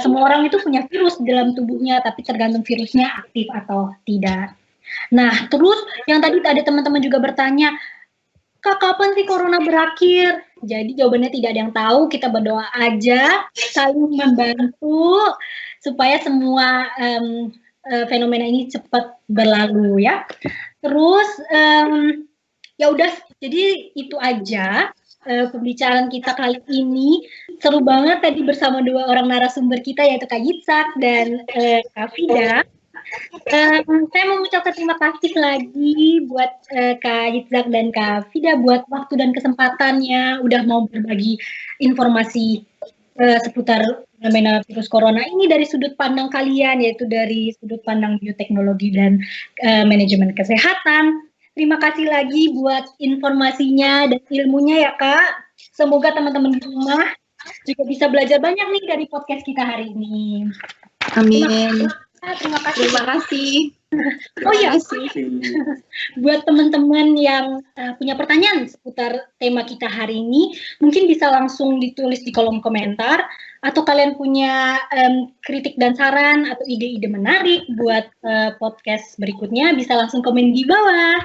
semua orang itu punya virus dalam tubuhnya, tapi tergantung virusnya aktif atau tidak. Nah, terus yang tadi ada teman-teman juga bertanya, Kak, kapan sih corona berakhir? Jadi jawabannya tidak ada yang tahu, kita berdoa aja, saling membantu supaya semua fenomena ini cepat berlalu ya. Terus ya udah, jadi itu aja pembicaraan kita kali ini. Seru banget tadi bersama dua orang narasumber kita, yaitu Kak Yitzhak dan Kak Fida. Saya mau mengucapkan terima kasih lagi buat Kak Yitzhak dan Kak Fida buat waktu dan kesempatannya, udah mau berbagi informasi seputar fenomena virus corona ini dari sudut pandang kalian, yaitu dari sudut pandang bioteknologi dan manajemen kesehatan. Terima kasih lagi buat informasinya dan ilmunya ya Kak. Semoga teman-teman di rumah juga bisa belajar banyak nih dari podcast kita hari ini.
Amin.
Terima kasih.
Terima kasih.
Oh iya, buat teman-teman yang punya pertanyaan seputar tema kita hari ini, mungkin bisa langsung ditulis di kolom komentar, atau kalian punya kritik dan saran atau ide-ide menarik buat podcast berikutnya, bisa langsung komen di bawah.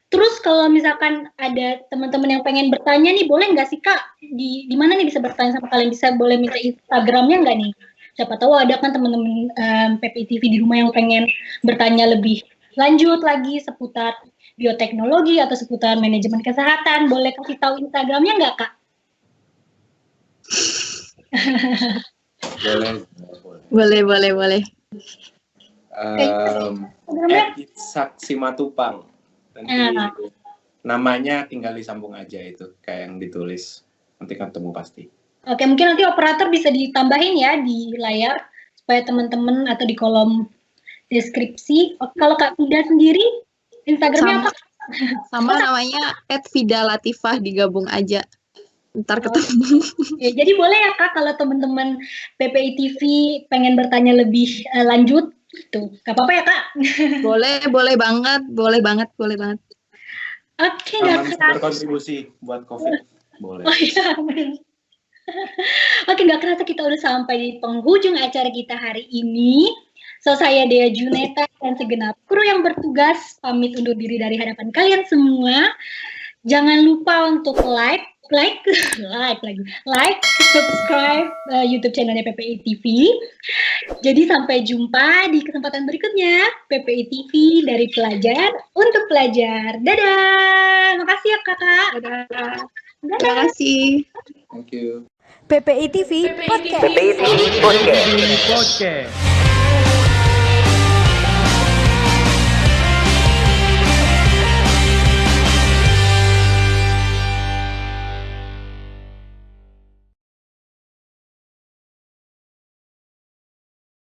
Terus kalau misalkan ada teman-teman yang pengen bertanya nih, boleh nggak sih Kak? Di mana nih bisa bertanya sama kalian? Bisa boleh minta Instagramnya nggak nih? Siapa tahu ada kan teman-teman PPI TV di rumah yang pengen bertanya lebih lanjut lagi seputar bioteknologi atau seputar manajemen kesehatan. Boleh kasih tahu Instagramnya nggak Kak?
Boleh.
Yitzhak Simatupang. Nanti namanya tinggal disambung aja itu kayak yang ditulis. Nanti ketemu pasti.
Oke, mungkin nanti operator bisa ditambahin ya di layar supaya teman-teman atau di kolom deskripsi. Kalau Kak Fida sendiri, Instagramnya apa?
Sama namanya @Fida_Latifah, digabung aja. Ntar ketemu.
Ya, jadi boleh ya Kak kalau teman-teman PPI TV pengen bertanya lebih lanjut, tuh, gak apa-apa ya Kak?
Boleh banget.
Oke, nggak kerasa.
Berkontribusi buat COVID. Boleh.
Oh iya, benar. Oke, nggak kerasa kita udah sampai di penghujung acara kita hari ini. So, saya Dea Juneta dan segenap kru yang bertugas pamit undur diri dari hadapan kalian semua. Jangan lupa untuk like, subscribe YouTube channelnya PPI TV. Jadi sampai jumpa di kesempatan berikutnya. PPI TV dari pelajar untuk pelajar. Dadah. Makasih ya Kakak.
Dadah. Terima kasih.
Thank you.
PPI TV Podcast.
Podcast.